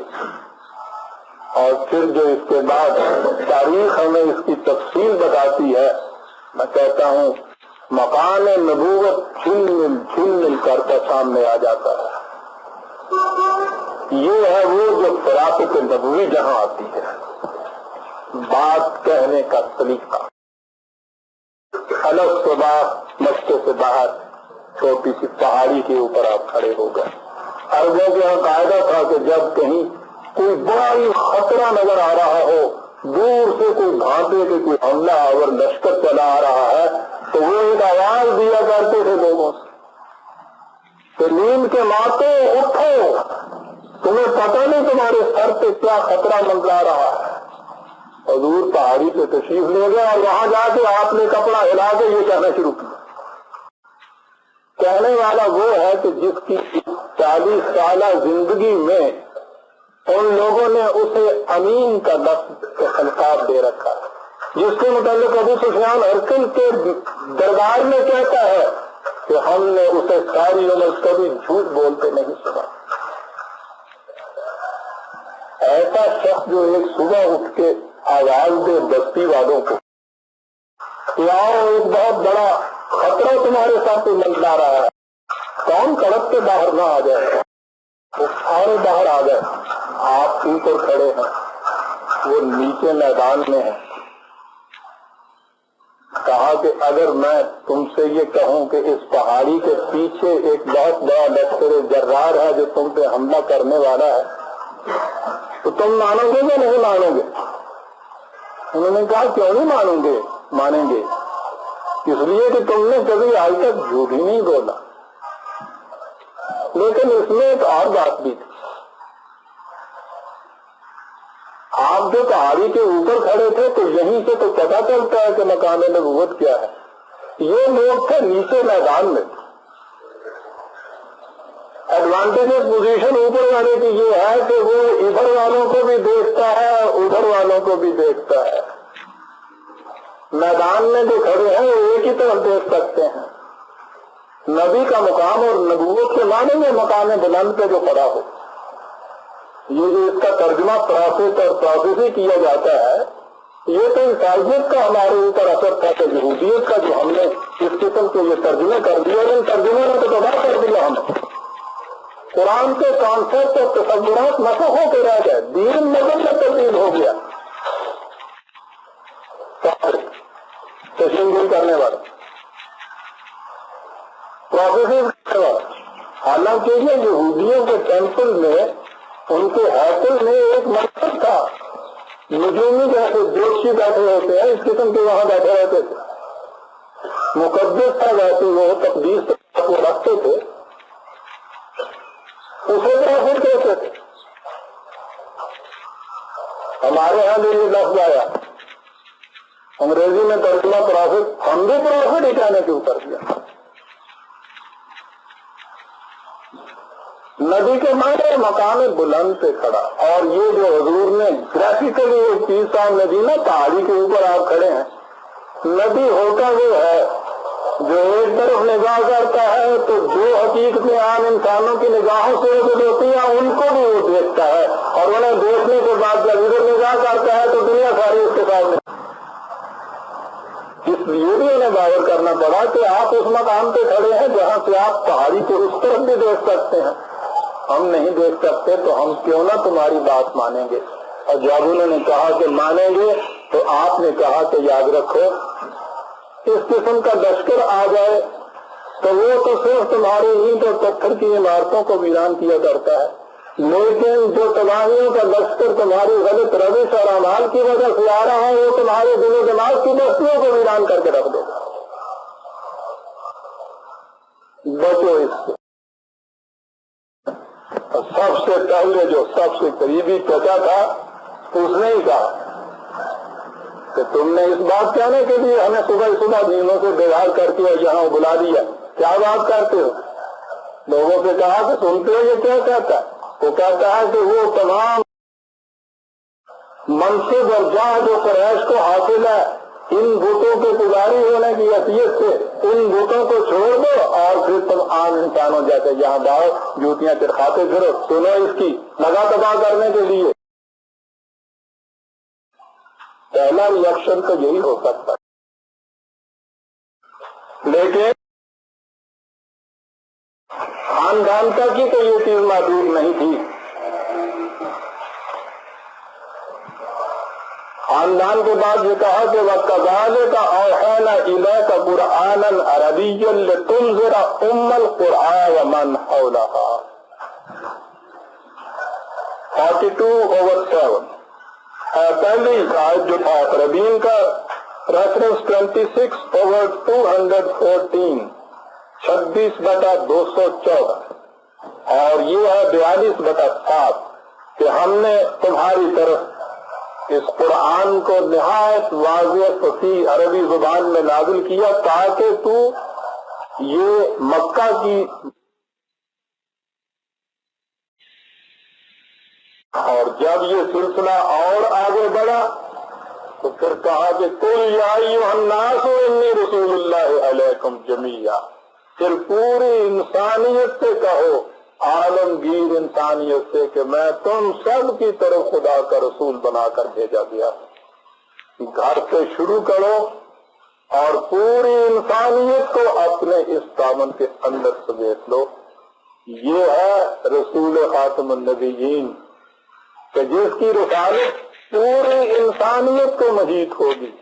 اور پھر جو اس کے بعد تاریخ ہمیں اس کی تفصیل بتاتی ہے میں کہتا ہوں مقام نبوت چھن مل کر سامنے آ جاتا ہے. یہ ہے وہ جو فراست نبوی جہاں آتی ہے. بات کہنے کا طریقہ الگ صبح مشکل سے باہر چھوٹی سی پہاڑی کے اوپر آپ کھڑے ہو گئے. عربوں کے یہاں قاعدہ تھا کہ جب کہیں کوئی بڑا ہی خطرہ نظر آ رہا ہو دور سے کوئی بھانتے کہ کوئی حملہ اور لشکر چلا آ رہا ہے تو وہ ایک آواز دیا کرتے تھے لوگوں سے کہ نیند کے ماتوں اٹھو تمہیں پتہ نہیں تمہارے سر پہ کیا خطرہ منڈرا رہا ہے. حضور پہاڑی سے تشریف لے گئے اور وہاں جا کے آپ نے کپڑا ہلا کے یہ کہنا شروع کیا. کہنے والا وہ ہے کہ جس کی 40 سالہ زندگی میں ان لوگوں نے اسے امین کا لفظ خلقاب دے رکھا ہے جس کے متعلق ابو سفیان ہرقل کے دربار میں کہتا ہے کہ ہم نے اسے ساری عمر کبھی جھوٹ بولتے نہیں سنا. ایسا شخص جو ایک صبح اٹھ کے آواز دے بستی والوں کو کہ آؤ ایک بہت بڑا خطرہ تمہارے ساتھ منڈلا رہا ہے کون کڑک کے باہر نہ آ جائے وہ سارے باہر آ گئے. آپ اوپر کھڑے ہیں وہ نیچے میدان میں ہیں. کہا کہ اگر میں تم سے یہ کہوں کہ اس پہاڑی کے پیچھے ایک بہت بڑا لشکر جرار ہے جو تم پہ حملہ کرنے والا ہے تو تم مانو گے یا نہیں مانو گے؟ انہوں نے کہا کیوں نہیں مانیں گے اس لیے کہ تم نے کبھی آج تک جھوٹ ہی نہیں بولا. لیکن اس میں ایک اور بات بھی تھی. آپ جو پہاڑی کے اوپر کھڑے تھے تو یہیں سے تو پتا چلتا ہے کہ مقام نبوت کیا ہے. یہ لوگ تھے نیچے میدان میں. ایڈوانٹیجز پوزیشن اوپر والے کی یہ ہے کہ وہ ادھر والوں کو بھی دیکھتا ہے ادھر والوں کو بھی دیکھتا ہے. میدان میں جو کھڑے ہیں وہ ایک ہی طرف دیکھ سکتے ہیں. نبی کا مقام اور نبوت کے معنی میں مقام بلند پہ جو کھڑا ہو یہ جو اس کا ترجمہ پرافٹ اور پروفیسی کیا جاتا ہے یہ تو عیسائیت کا ہمارے اوپر اثر تھا کہ یہودیت کا جو ہم نے اس قسم کے یہ ترجمے کر دیا ان ترجمے نے تو تباہ کر دیا. ہم قرآن کے کانسیپٹ اور تصورات نسخ ہو کے رہ گئے. دین مذہب میں تبدیل ہو گیا. تشریح کرنے والا، پروفیسر کرنے والا. حالانکہ یہ یہودیوں کے ٹیمپل میں ان کے ہیکل میں ایک مقصد تھا. نجومی جیسے جوشی بیٹھے ہوتے ہیں اس قسم کے وہاں بیٹھے رہتے تھے. مقدس تھا ویسے وہ تقدیس وہ رکھتے تھے، اسے پروفٹ کہتے تھے. ہمارے یہاں بھی یہ لفظ آیا انگریزی میں ترجمہ پروفٹ، ہم بھی پروفٹ ہی کہنے کے اوپر دیا. نبی کے معنی مقام بلند پہ کھڑا. اور یہ جو حضور نے گرافیکلی ایک چیز سامنے دی نا، پہاڑی کے اوپر آپ کھڑے ہیں، نبی ہوتا وہ ہے جو ایک طرف نگاہ کرتا ہے تو جو حقیقتیں عام انسانوں کی نگاہوں سے وجود ہوتی ہیں ان کو بھی وہ دیکھتا ہے، اور انہیں دیکھنے کے بعد جب ادھر نگاہ کرتا ہے تو دنیا ساری اس کے سامنے. اس لیے بھی انہیں باور کرنا پڑا کہ آپ اس مقام پہ کھڑے ہیں جہاں سے آپ پہاڑی کو اس طرف بھی دیکھ سکتے ہیں. ہم نہیں دیکھ سکتے تو ہم کیوں نہ تمہاری بات مانیں گے. اور جب انہوں نے کہا کہ مانیں گے تو آپ نے کہا کہ یاد رکھو اس قسم کا لشکر آ جائے تو وہ تو صرف تمہاری اینٹ اور پتھر کی عمارتوں کو ویران کیا کرتا ہے، لیکن جو تباہیوں کا لشکر تمہاری غلط روش اور اعمال کی وجہ سے آ رہا ہے وہ تمہارے دل و دماغ کی بستیوں کو ویران کر کے رکھ دے گا. بچو اس سے. سب سے پہلے جو سب سے قریبی چچا تھا اس نے ہی کہا کہ تم نے اس بات کہنے کے لیے ہمیں صبح صبح دینوں سے بیدار کر کے یہاں بلا دیا، کیا بات کرتے ہو؟ لوگوں سے کہا کہ سنتے ہو یہ کیا کہتا ہے؟ وہ کہتا ہے کہ وہ تمام منصب اور جہاں جو قریش کو حاصل ہے ان بتوں کے پجاری ہونے کی حیثیت سے ان بتوں کو چھوڑ دو اور پھر تم عام انسانوں جیسے یہاں جاؤ جوتیاں چرخاتے پھرو. سنو اس کی لگا تباہ کرنے کے لیے. پہلا ریئیکشن تو یہی ہو سکتا ہے، لیکن خاندان تک کی تو یہ چیز محدود نہیں تھی. خاندان کے بعد یہ کہا کہ وَكَذَلِكَ أَوْحَيْنَا إِلَيْكَ قُرْآنًا عَرَبِيًّا لِتُنذِرَ أُمَّ الْقُرْآنِ وَمَنْ حَوْلَهَا. 42/7 پہلی آیت جو تھا ربین کا ریفرنس 26/214 26/214 اور یہ ہے 42/7 کہ ہم نے تمہاری طرف اس قرآن کو نہایت واضح فصیح عربی زبان میں نازل کیا تاکہ تو یہ مکہ کی اور جب یہ سلسلہ اور آگے بڑھا تو پھر کہا کہ قُلْ يَا أَيُّهَا النَّاسُ إِنِّي رَسُولُ اللَّهِ عَلَيْكُمْ جَمِيعًا. پھر پوری انسانیت سے کہو، عالمگیر انسانیت سے، کہ میں تم سب کی طرف خدا کا رسول بنا کر بھیجا گیا. گھر سے شروع کرو اور پوری انسانیت کو اپنے اس دامن کے اندر سمیٹ لو. یہ ہے رسول خاتم النبیین کہ جس کی رسالت پوری انسانیت کو محیط ہوگی.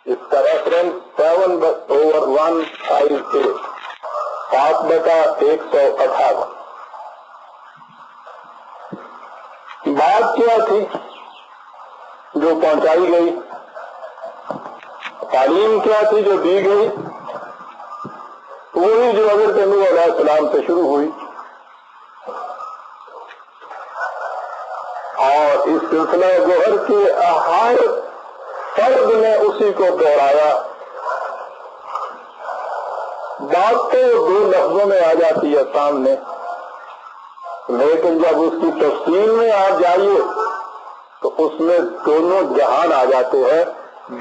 اس کا ریفرنس 7/158 7/158. بات کیا تھی جو پہنچائی گئی، تعلیم کیا تھی جو دی گئی؟ وہی جو حضرت نوح علیہ السلام سے شروع ہوئی اور اس سلسلہ گوہر کے ہر فرد نے اسی کو دہرایا. بات تو دو لفظوں میں آ جاتی ہے سامنے، لیکن جب اس کی تفصیل میں آپ جائیے تو اس میں دونوں جہان آ جاتے ہیں.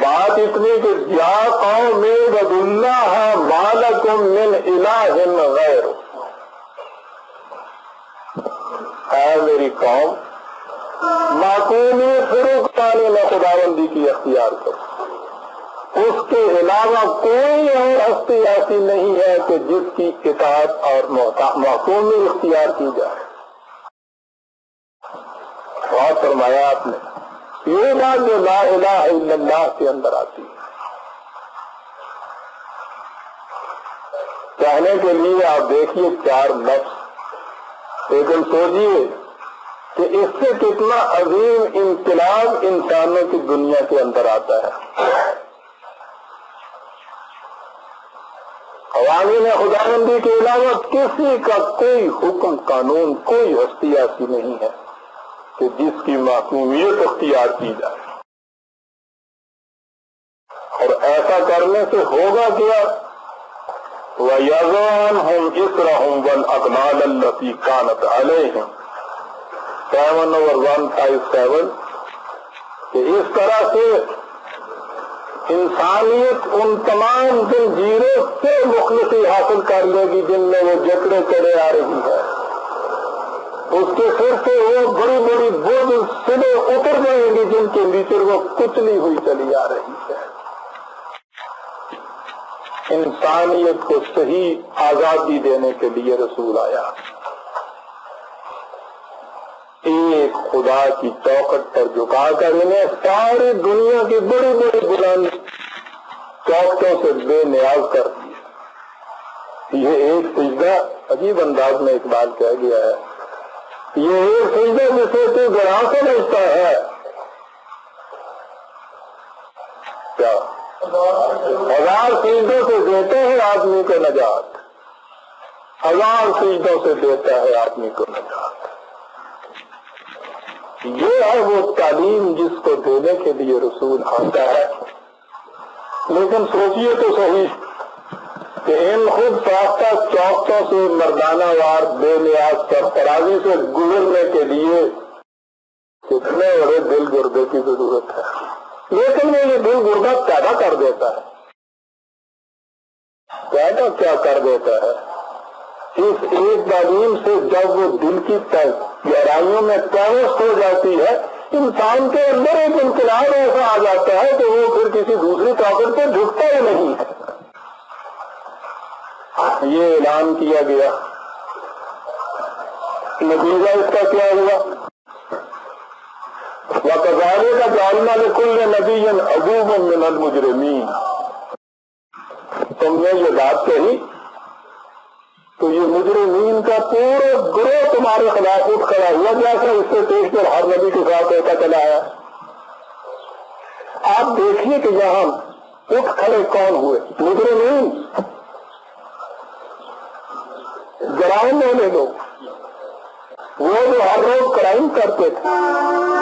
بات اتنی کہ یا قوم اعبدوا اللہ ما لکم من الہ غیر، اے میری قوم معقومی فروختانی میں خداوندی کی اختیار کرو، اس کے علاوہ کوئی اور ہستی ایسی نہیں ہے کہ جس کی اطاعت اور معقومی اختیار کی جائے. بہت فرمایا آپ نے. یہ بات جو لا الہ الا اللہ کے اندر آتی ہے کہنے کے لیے آپ دیکھیے 4 لفظ، لیکن سوچیے کہ اس سے کتنا عظیم انقلاب انسانوں کی دنیا کے اندر آتا ہے۔ قوانین خداوندی کے علاوہ کسی کا کوئی حکم، قانون، کوئی ہستی ایسی نہیں ہے کہ جس کی معصومیت اختیار کی جائے۔ اور ایسا کرنے سے ہوگا کیا؟ وَيَضَعَنْهُمْ إِصْرَهُمْ وَالْأَغْلَالَ الَّتِي كَانَتْ عَلَيْهِمْ 7/157 کہ اس طرح سے انسانیت ان تمام زنجیروں سے مخلصی حاصل کر لے گی جن میں وہ جکڑے چڑھے آ رہی ہے۔ اس کے سر سے وہ بڑی بڑی بوجھ سلے اتر جائیں گی جن کے نیچے وہ کچلی ہوئی چلی آ رہی ہے۔ انسانیت کو صحیح آزادی دینے کے لیے رسول آیا، ایک خدا کی چوکھٹ پر جھکا کر انہیں ساری دنیا کی بڑی بڑی بلند چوکھٹوں سے بے نیاز کر دیا۔ یہ ایک سجدہ، عجیب انداز میں اقبال کہہ گیا ہے، یہ ایک سجدہ جسے تو گراں سمجھتا ہے، کیا 1000 سجدوں سے دیتے ہیں آدمی کو نجات، 1000 سجدوں سے دیتا ہے آدمی کو نجات۔ یہ ہے وہ تعلیم جس کو دینے کے لیے رسول آتا ہے۔ لیکن سوچئے تو صحیح کہ ان خود ساختہ چوکھٹوں سے مردانہ وار بے نیاز سرفرازی سے گزرنے کے لیے کتنے بڑے دل گردے کی ضرورت ہے، لیکن وہ یہ دل گردہ پیدا کر دیتا ہے۔ پیدا کیا کر دیتا ہے؟ اس ایک تعلیم سے جب وہ دل کی گہرائیوں میں پیوست ہو جاتی ہے، انسان کے اندر ایک انقلاب ایسا آ جاتا ہے کہ وہ پھر کسی دوسری طاقت پہ جھکتا ہی نہیں ہے۔ یہ اعلان کیا گیا، نتیجہ اس کا کیا ہوا؟ وَكَذَلِكَ جَعَلْنَا لِكُلِّ نَبِيٍّ عَدُوًّا مِّنَ الْمُجْرِمِينَ۔ تم نے یہ بات کہی تو یہ مجرمین کا پورا گروہ تمہارے خلاف اٹھ کھڑا ہوا، جیسا اس سے پیش پر ہر نبی کے ساتھ ہوتا چلا ہے۔ آپ دیکھیے کہ یہاں اٹھ کھڑے کون ہوئے؟ مجرمین، جرائم والے لوگ، وہ جو ہر روز کرائم کرتے تھے،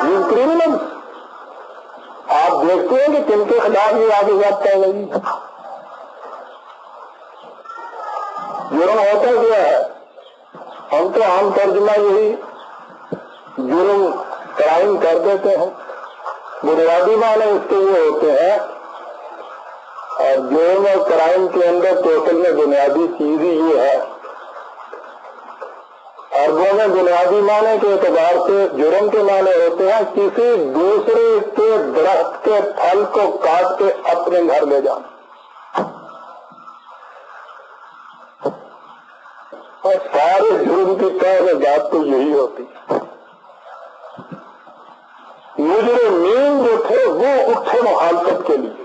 یہ کرمنل۔ آپ دیکھتے ہیں کہ کن کے خلاف یہ آگے جاتا ہے۔ جرم ہوتا کیا ہے؟ ہم تو عام ترجمہ یہی جرم کرائم کر دیتے ہیں، بنیادی معنی اس کے یہ ہوتے ہیں، اور جرم اور کرائم کے اندر ٹوٹل میں بنیادی چیز ہی یہ ہے۔ عربوں میں بنیادی معنی کے اعتبار سے جرم کے معنی ہوتے ہیں کسی دوسرے کے درخت کے پھل کو کاٹ کے اپنے گھر لے جانا، اور سارے جرم کی پہلے بات تو یہی ہوتی۔ مجرمین جو تھے وہ اٹھے مخالفت کے لیے۔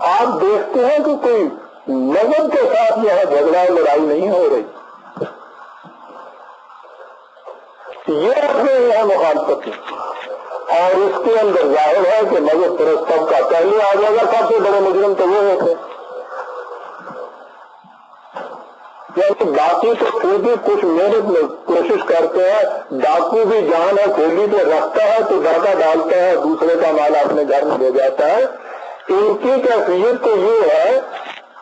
آپ دیکھتے ہیں کہ کوئی مذہب کے ساتھ یہاں جھگڑا لڑائی نہیں ہو رہی، یہ اپنے یہاں مخالفت ہے، اور اس کے اندر ظاہر ہے کہ مذہب پرست سب کا پہلے آ جائے گا۔ سب سے بڑے مجرم تو وہ ہوتے، باقی تو پھر بھی کچھ محنت میں کوشش کرتے ہیں، ڈاکو بھی جان ہے کھولی پہ رکھتا ہے تو ڈاکہ ڈالتا ہے، دوسرے کا مال اپنے گھر میں لے جاتا ہے۔ ان کی کیفیت تو یہ ہے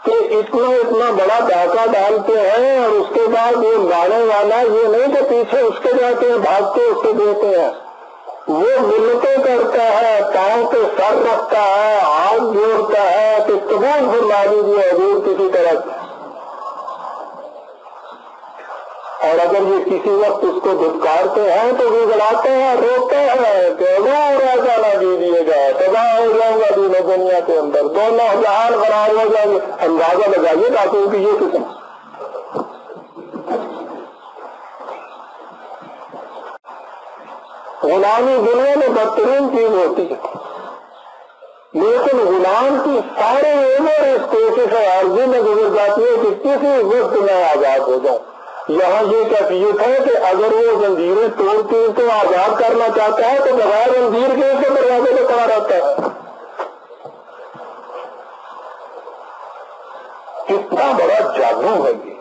کہ اتنا بڑا ڈاکہ ڈالتے ہیں، اور اس کے بعد وہ لانے والا یہ نہیں کہ پیچھے اس کے جاتے ہیں بھاگ کے اس کو دیتے ہیں، وہ منتیں کرتا ہے، پاؤں پہ سر رکھتا ہے، ہاتھ جوڑتا ہے کہ قبول فرما دیجیے حضور کسی طرح۔ اور اگر یہ کسی وقت اس کو دھتکارتے ہیں تو وہ گڑاتے ہیں، روکتے ہیں کہ حضور ایسا نہ دیجیے گا، تباہ ہو جاؤں گا دین و دنیا کے اندر، دونوں جہان خراب ہو جائیں گے۔ اندازہ لگائیے ڈاکو کی یہ قسم۔ غلامی دنیا میں بدترین چیز ہوتی ہے، لیکن غلام کی سارے عمر اس کوشش عارضی میں گزر جاتی ہے کہ کسی وقت میں آزاد ہو جاؤں. یہاں یہ کیفیت ہے کہ اگر وہ زنجیریں توڑ کے اس کو آزاد کرنا چاہتا ہے تو بغیر زنجیر کے اس کے دروازے پہ کھڑا رہتا ہے. کتنا بڑا جادو ہے یہ.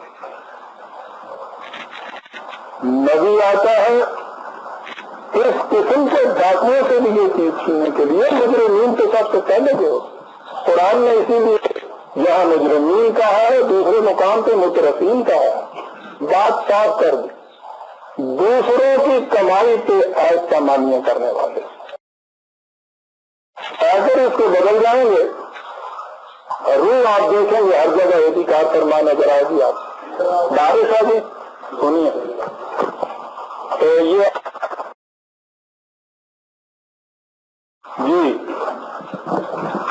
نبی آتا ہے اس قسم کے ڈاکوؤں سے بھی یہ چیز چھیننے کے لیے. مجرمین تو سب سے پہلے جو قرآن نے اسی لیے یہاں مجرمین کہا ہے, دوسرے مقام پہ مترفین کہا ہے. بات صاف کر دی, دوسروں کی کمائی پہ عیش سامانیاں کرنے والے. اگر اس کو بدل جائیں گے, روح آپ دیکھیں گے ہر جگہ احتکار فرما نظر آئے گی. آپ بارش آ گئی سنیے تو یہ جی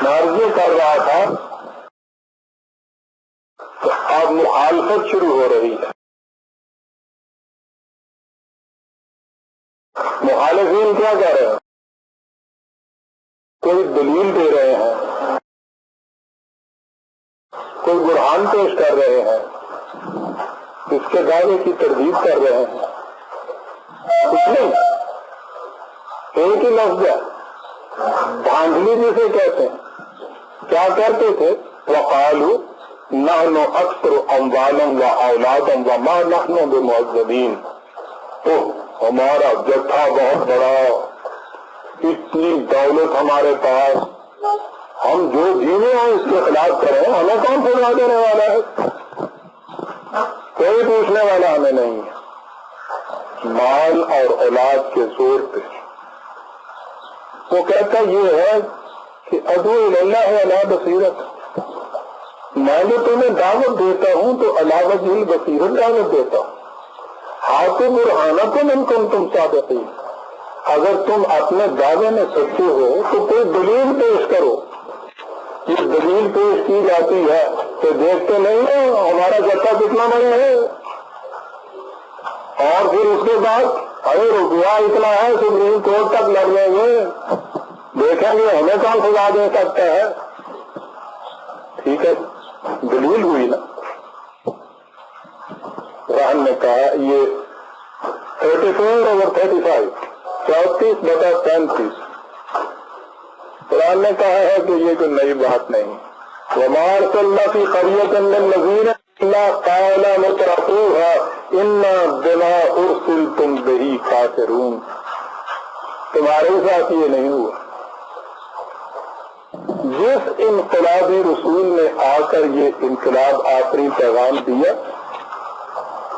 مرضی کر رہا تھا تو اب مخالفت شروع ہو رہی ہے. مخالفین کیا کہہ رہے ہیں؟ کوئی دلیل دے رہے ہیں, کوئی برہان پیش کر رہے ہیں, اس کے دعوے کی تردید کر رہے ہیں. کچھ نہیں, ایک ہی لفظ ہے, دھاندلی جسے کہتے ہیں. کیا کرتے تھے؟ وقالوا نحن اکثر اموالا و اولادا وما نحن بمعذبین. تو ہمارا جتھا بہت بڑا, اتنی دولت ہمارے پاس, ہم جو جینے ہیں اس کے خلاف کریں, ہمیں کون سزا دینے والا ہے؟ کوئی پوچھنے والا ہمیں نہیں ہے. مال اور اولاد کے زور پہ وہ کہتا یہ ہے کہ ادعو اللہ علی بصیرت, میں جو تمہیں دعوت دیتا ہوں تو علی وجہ بصیرت دعوت دیتا ہوں. ہاتھوں برہانکم ان کنتم صادقین, اگر تم اپنے دعوے میں سچے ہو تو کوئی دلیل پیش کرو. یہ دلیل پیش کی جاتی ہے تو دیکھتے نہیں ہیں ہمارا جتھا کتنا بڑا ہے, اور پھر اس کے بعد ارے روپیہ اتنا ہے سپریم کورٹ تک لڑ لیں گے, دیکھیں گے ہمیں کون سزا دے سکتا ہے. ٹھیک ہے, دلیل ہوئی نا. قرآن نے کہا یہ 34/35 34/35 قرآن نے کہا ہے کہ یہ کوئی نئی بات نہیں. وما ارسلنا فی قریۃ من نذیر الا قال مترفوها انا بما ارسلتم به کافرون. تمہارے ساتھ یہ نہیں ہوا. جس انقلابی رسول نے آ کر یہ انقلاب آخری پیغام دیا,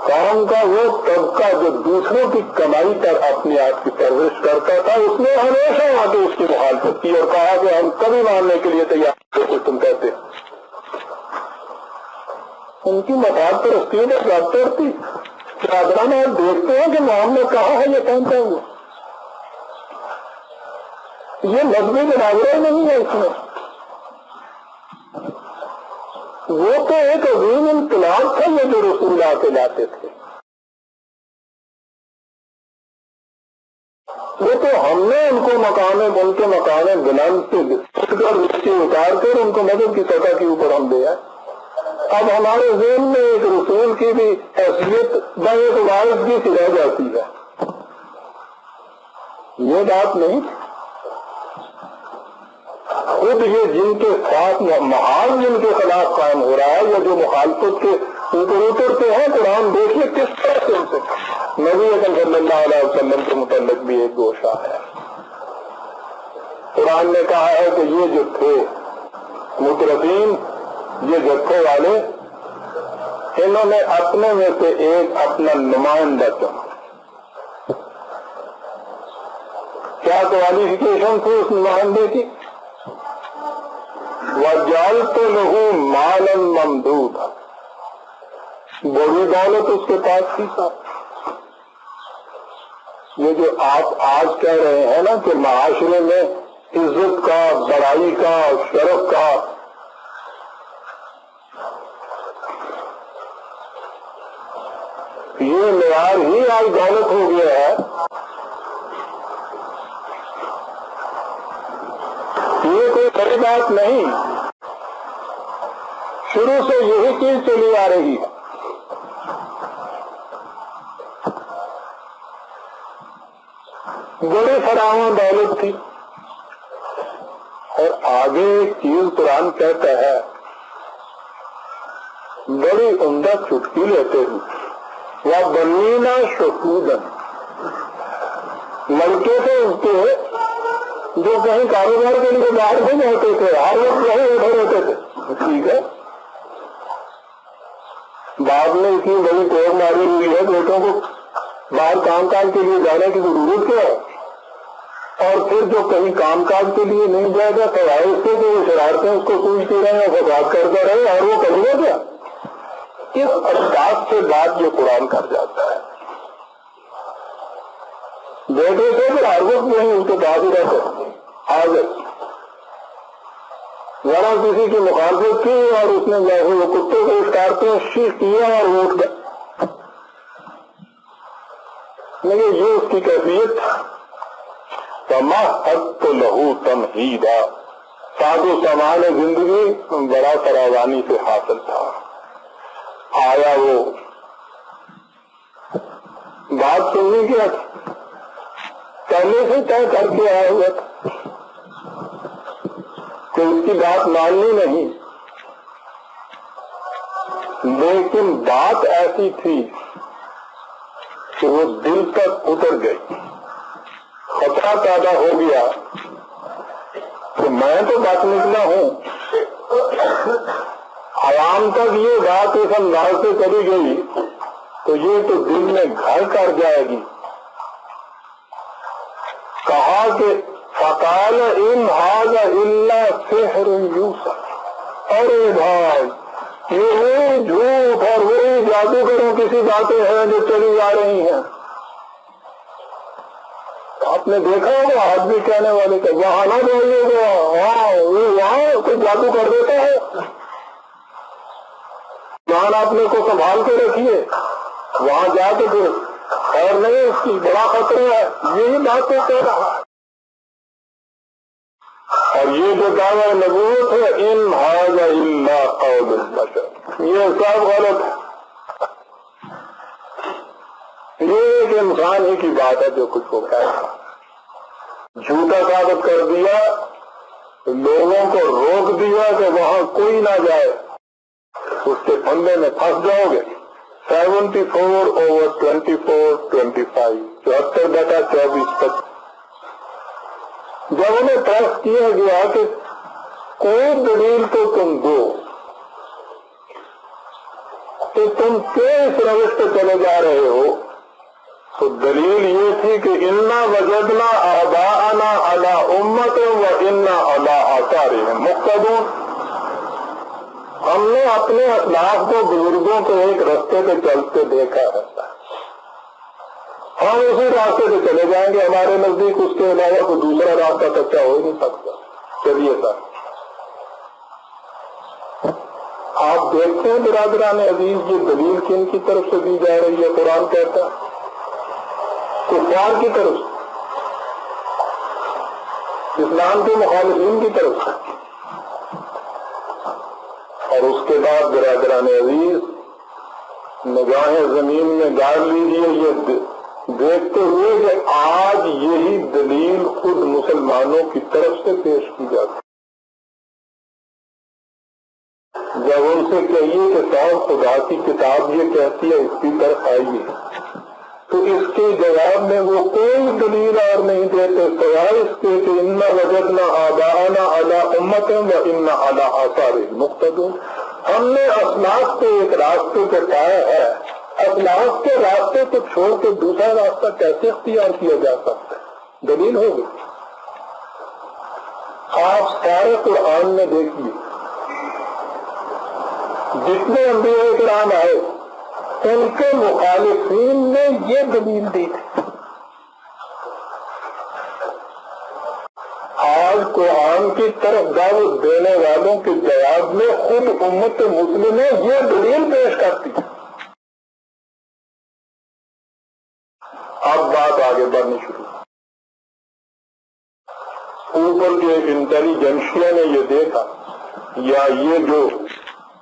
قوم کا وہ طبقہ جو دوسروں کی کمائی پر اپنی آپ کی پرورش کرتا تھا, اس نے ہمیشہ آ کے اس کی مخالفت کی اور کہا کہ ہم کبھی ماننے کے لیے تیار ہیں تم کہتے. ان کی مفاد پرستی میں ڈاکٹر تھی. برادران آپ دیکھتے ہیں کہ محمد نے کہا ہے یہ پہنتا ہوا, یہ مذہبی مناظرہ نہیں ہے اس میں. وہ تو ایک عظیم انقلاب تھا یہ جو رسول آ کے لاتے تھے. وہ تو ہم نے ان کو ان کے مقام بلند سے نیچے اتار کر ان کو مذہب کی سطح کے اوپر ہم دیا. اب ہمارے ذہن میں ایک رسول کی بھی حیثیت ایک وارث کی سی رہ جاتی ہے. یہ بات نہیں. خود یہ جن کے ساتھ محاذ جن کے خلاف قائم ہو رہا ہے یا جو مخالفت کے اوپر اترتے ہیں, قرآن دیکھیے کس طرح سے ان سے. نبی اکرم صلی اللہ علیہ وسلم کے متعلق بھی ایک گوشہ ہے. قرآن نے کہا ہے کہ یہ جو تھے مترفین, یہ جتھے والے, انہوں نے اپنے میں سے ایک اپنا نمائندہ چنا. کیا کوالیفیکیشن تھی اس نمائندے کی؟ وَجَعَلْتُ لَهُ مَالًا مَمْدُودًا, بڑی دولت اس کے پاس تھی. یہ جو آپ آج کہہ رہے ہیں نا کہ معاشرے میں عزت کا, بڑائی کا, شرف کا, یہ معیار ہی آج دولت ہو گیا ہے. یہ کوئی بڑی بات نہیں، شروع سے یہی چیز چلی آ رہی ہے۔ بڑی فراوان دولت تھی، اور آگے ایک چیز قرآن کہتا ہے، بڑی عمدہ چٹکی لیتے ہوئے، یا بنینا شہودن، لڑکے تھے اس کے جو کہیں کاروبار کے لیے باہر نہیں ہوتے تھے، ہر وقت وہی اٹھے رہتے تھے۔ ٹھیک ہے، باپ نے اتنی بڑی کوڑ ماری ہوئی ہے، بیٹوں کو باہر کام کاج کے لیے جانے کی ضرورت کیا ہے؟ اور پھر جو کہیں کام کاج کے لیے نہیں جائے گا سوائے اس سے کہ وہ شرارتیں اس کو سوچتے رہے اور فساد کرتے رہے، اور وہ کرے گا کیا؟ اس انداز سے بات یہ قرآن کر جاتا ہے۔ بیٹے سے پھر ہر وقت نہیں اس کے پاس ہی رہتے آگے، ذرا کسی کی مخالفت کی اور اس نے جیسے وہ کتے کو اتارتے شیخ کیا اور وہ اٹھ گیا، لیکن یہ اس کی کیفیت تمہت لہو تمہیدا، سادو سامان زندگی بڑا فراوانی سے حاصل تھا۔ آیا وہ بات سننے کی پہلے سے طے کر کے آیا ہوا تھا کہ اس کی بات ماننی نہیں، لیکن بات ایسی تھی کہ وہ دل تک اتر گئی، خطرہ پیدا ہو گیا کہ میں تو بچ نکلا ہوں، عوام تک یہ بات اس انداز سے چلی گئی تو یہ تو دل میں گھر کر جائے گی۔ کہا کہ فقال ان ھذا الا سحر یوسف، ارے بھائی یہ وہی جھوٹ اور وہی جادوگروں کسی باتیں ہیں جو چلی جا رہی ہیں۔ آپ نے دیکھا ہوگا آدمی کہنے والے کا وہاں نہ جائیے گا، ہاں وہاں کوئی جادو کر دیتا ہے، وہاں اپنے کو سنبھال کے رکھیے، وہاں جا کے پھر اور نہیں اس کی بڑا خطرہ ہے، یہی بات تو کہہ رہا ہے۔ اور یہ جو دعویٰ نبوت ہے ان ھذا الا قول البشر، یہ سب غلط ہے، یہ ایک انسان ہی کی بات ہے جو کچھ کو کہا، جھوٹا ثابت کر دیا، لوگوں کو روک دیا کہ وہاں کوئی نہ جائے، اس کے پھندے میں پھنس جاؤ گے۔ 74/24/25 74/24 تک جب انہیں پریس کیا گیا کہ کوئی دلیل تو تم دو کہ تم کیوں اس روش پہ چلے جا رہے ہو، تو دلیل یہ تھی کہ انا وجدنا آباءنا علی امت و انا علی آثارہم مقتدون، ہم نے اپنے اسلاف کو بزرگوں کو ایک راستے پہ چلتے دیکھا ہے، ہم اسی راستے پہ چلے جائیں گے، ہمارے نزدیک اس کے علاوہ کوئی دوسرا راستہ سچا ہو ہی نہیں سکتا۔ چلیے سر آپ دیکھتے ہیں برادران عزیز یہ دلیل کن کی طرف سے دی جا رہی ہے؟ قرآن کہتا ہے کفار کی طرف سے، اسلام کے مخالفین کی طرف سے۔ اور اس کے بعد برادران عزیز نگاہیں زمین میں ڈال لیجیے یہ دیکھتے ہوئے کہ آج یہی دلیل خود مسلمانوں کی طرف سے پیش کی جاتی، جب ان سے کہیے کہ صاحب خدا کی کتاب یہ کہتی ہے اس کی طرف آئیے، تو اس کے جواب میں وہ کوئی دلیل اور نہیں دیتے سوائے اس کے کہ انا وجدنا آباءنا علی امت و انا علی آثارہم مقتدون، ہم نے اسلاف کو ایک راستے پہ پایا ہے، اسلاف کے راستے کو چھوڑ کے دوسرا راستہ کیسے اختیار کیا جا سکتا ہے؟ دلیل ہوگی۔ آپ سارے قرآن میں دیکھیے جتنے انبیاء کرام آئے ان کے مخالفین نے یہ دلیل دی تھی۔ آج قرآن کی طرف دعوت دینے والوں کے جواب میں خود امت مسلمہ یہ دلیل پیش کرتی ہے۔ اب بات آگے بڑھنی شروع، اوپر کے انٹیلیجنشیا نے یہ دیکھا یا یہ جو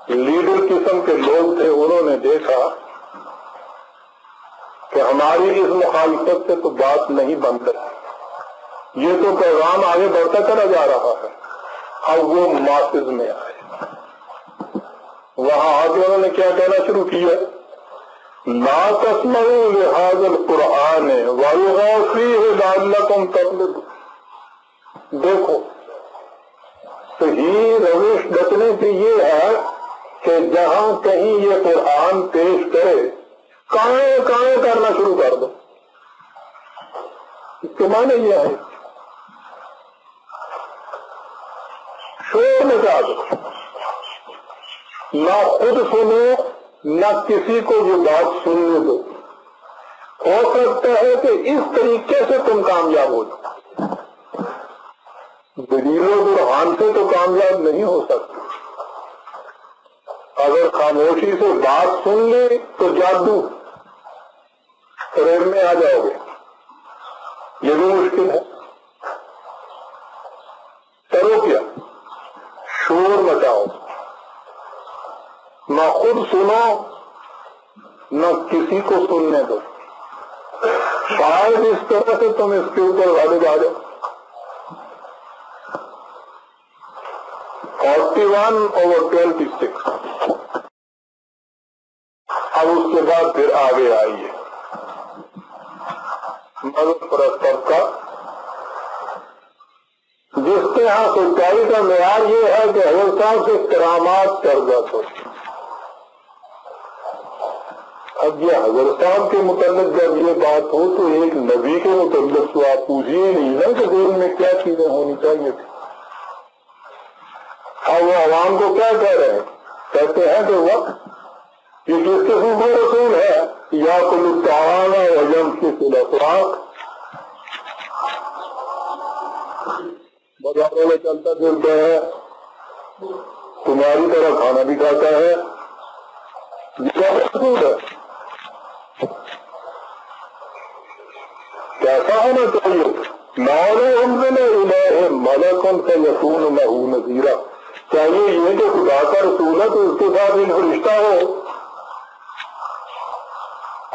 لیڈر قسم کے لوگ تھے انہوں نے دیکھا کہ ہماری اس مخالفت سے تو بات نہیں بن رہی، یہ تو پیغام آگے بڑھتا چلا جا رہا ہے، اب وہ ماسز میں آئے۔ وہاں آ کے انہوں نے کیا کہنا شروع کیا؟ لا تسمعوا لهذا القرآن والغوا فیہ لعلکم تغلبون۔ دیکھو صحیح روش بچنے کی یہ ہے کہ جہاں کہیں یہ قرآن پیش کرے کائیں کائیں کرنا شروع کر دو۔ اس کے معنی یہ ہے شور مچا دو، نہ خود سنو نہ کسی کو یہ بات سننے دو، ہو سکتا ہے کہ اس طریقے سے تم کامیاب ہو جاؤ، دلیل و برہان سے تو کامیاب نہیں ہو سکتے۔ اگر خاموشی سے بات سن لی تو جادو فریب میں آ جاؤ گے، یہ بھی مشکل ہے۔ کرو کیا؟ شور مچاؤ، نہ خود سنو نہ کسی کو سننے دو، شاید اس طرح سے تم اس کے اوپر غالب آ جاؤ۔ 41/26۔ اب اس کے بعد پھر آگے آئیے مذہب پرست طبقہ، جس کے یہاں سچائی کا معیار یہ ہے کہ حضرت صاحب سے کرامات تربیت ہو۔ اب یہ حضرت صاحب کے متعلق جب یہ بات ہو تو ایک نبی کے متعلق تو آپ پوچھیے نہیں نا کہ دین میں کیا چیزیں ہونی چاہیے تھی۔ اب وہ عوام کو کیا کہہ رہے ہیں؟ کہتے ہیں کہ وقت یہ کس قسم کا رسول ہے؟ یا کل الطعام ویمشی فی الاسواق، بازاروں میں چلتا پھرتا ہے، تمہاری طرح کھانا بھی کھاتا ہے، یہ کیا رسول ہے؟ کیسا ہونا چاہیے؟ انزل الیہ ملک فیکون لہ نذیرا، چاہیے یہ کہ خدا کا رسول ہے تو اس کے ساتھ ایک فرشتہ ہو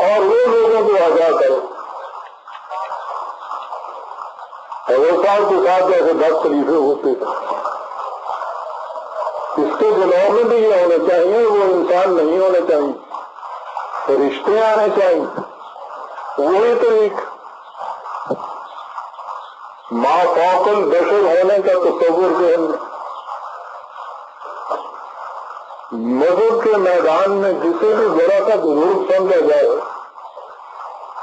اور وہ لوگوں کو آگاہ کرو۔ حضرت صاحب کے ساتھ جیسے 10 خلیفے ہوتے تھے، اس کے جناب میں بھی یہ ہونا چاہیے، وہ انسان نہیں ہونا چاہیے، فرشتے آنے چاہیے، وہی طریق ما فوق البشر ہونے کا تصور ذہن میں۔ مذہب کے میدان میں جسے بھی ذرا سا بزرگ سمجھا جائے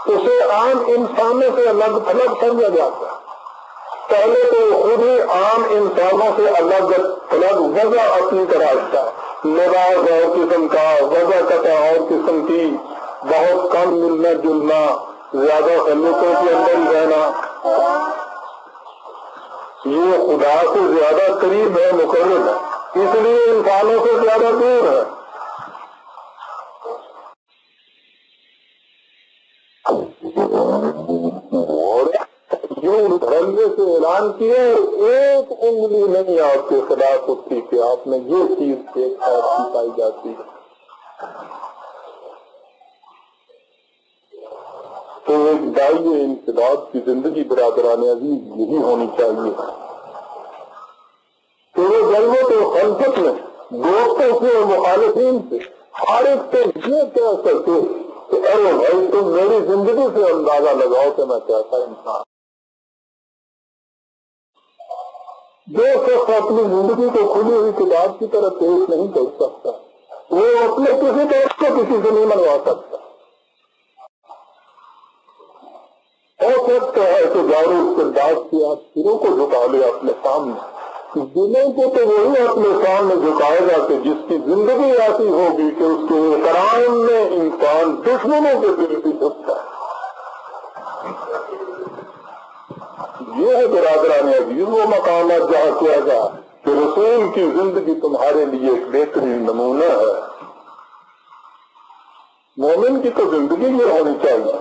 اسے عام انسانوں سے الگ تھلگ سمجھا جاتا ہے۔ پہلے تو خود ہی عام انسانوں سے الگ تھلگ وضع اپنی تراشتا ہے، لباس اور قسم کا، وضع قطع اور قسم کی، بہت کم ملنا جلنا، زیادہ خلوتوں کے اندر ہی رہنا، یہ خدا سے زیادہ قریب ہے، مقرب ہے، اس لیے انسانوں سے زیادہ دور ہے۔ دھرمے سے اعلان کیے، ایک انگلی نہیں آپ کے خلاف اٹھتی کہ آپ نے یہ چیز ایک خیر کی پائی جاتی ہے۔ تو ایک داعی انقلاب کی زندگی برادران عزیز یہی ہونی چاہیے کہ وہ ضرورت اور خلفت میں دوستوں سے اور مخالفین سے ہر ایک سے یہ کہہ سکتے کہ ارے بھائی تم میری زندگی سے اندازہ لگاؤ کہ میں کیسا انسان۔ جو شخص اپنی زندگی کو کھلی ہوئی کتاب کی طرح پیش نہیں کر سکتا وہ اپنے کسی دوست کو کسی سے نہیں منوا سکتا۔ ہو سکتا ہے کہ دارو استداد کی آپ سروں کو جھکا لے اپنے سامنے، دلوں کو تو وہی اپنے سامنے جھکائے گا کہ جس کی زندگی ایسی ہوگی کہ اس کے احترام میں انسان دشمنوں کے دل بھی جھکتا ہے۔ یہ ہے برادران عزیز وہ مقامات جہاں کیا گیا کہ رسول کی زندگی تمہارے لیے ایک بہترین نمونہ ہے۔ مومن کی تو زندگی یہ ہونی چاہیے،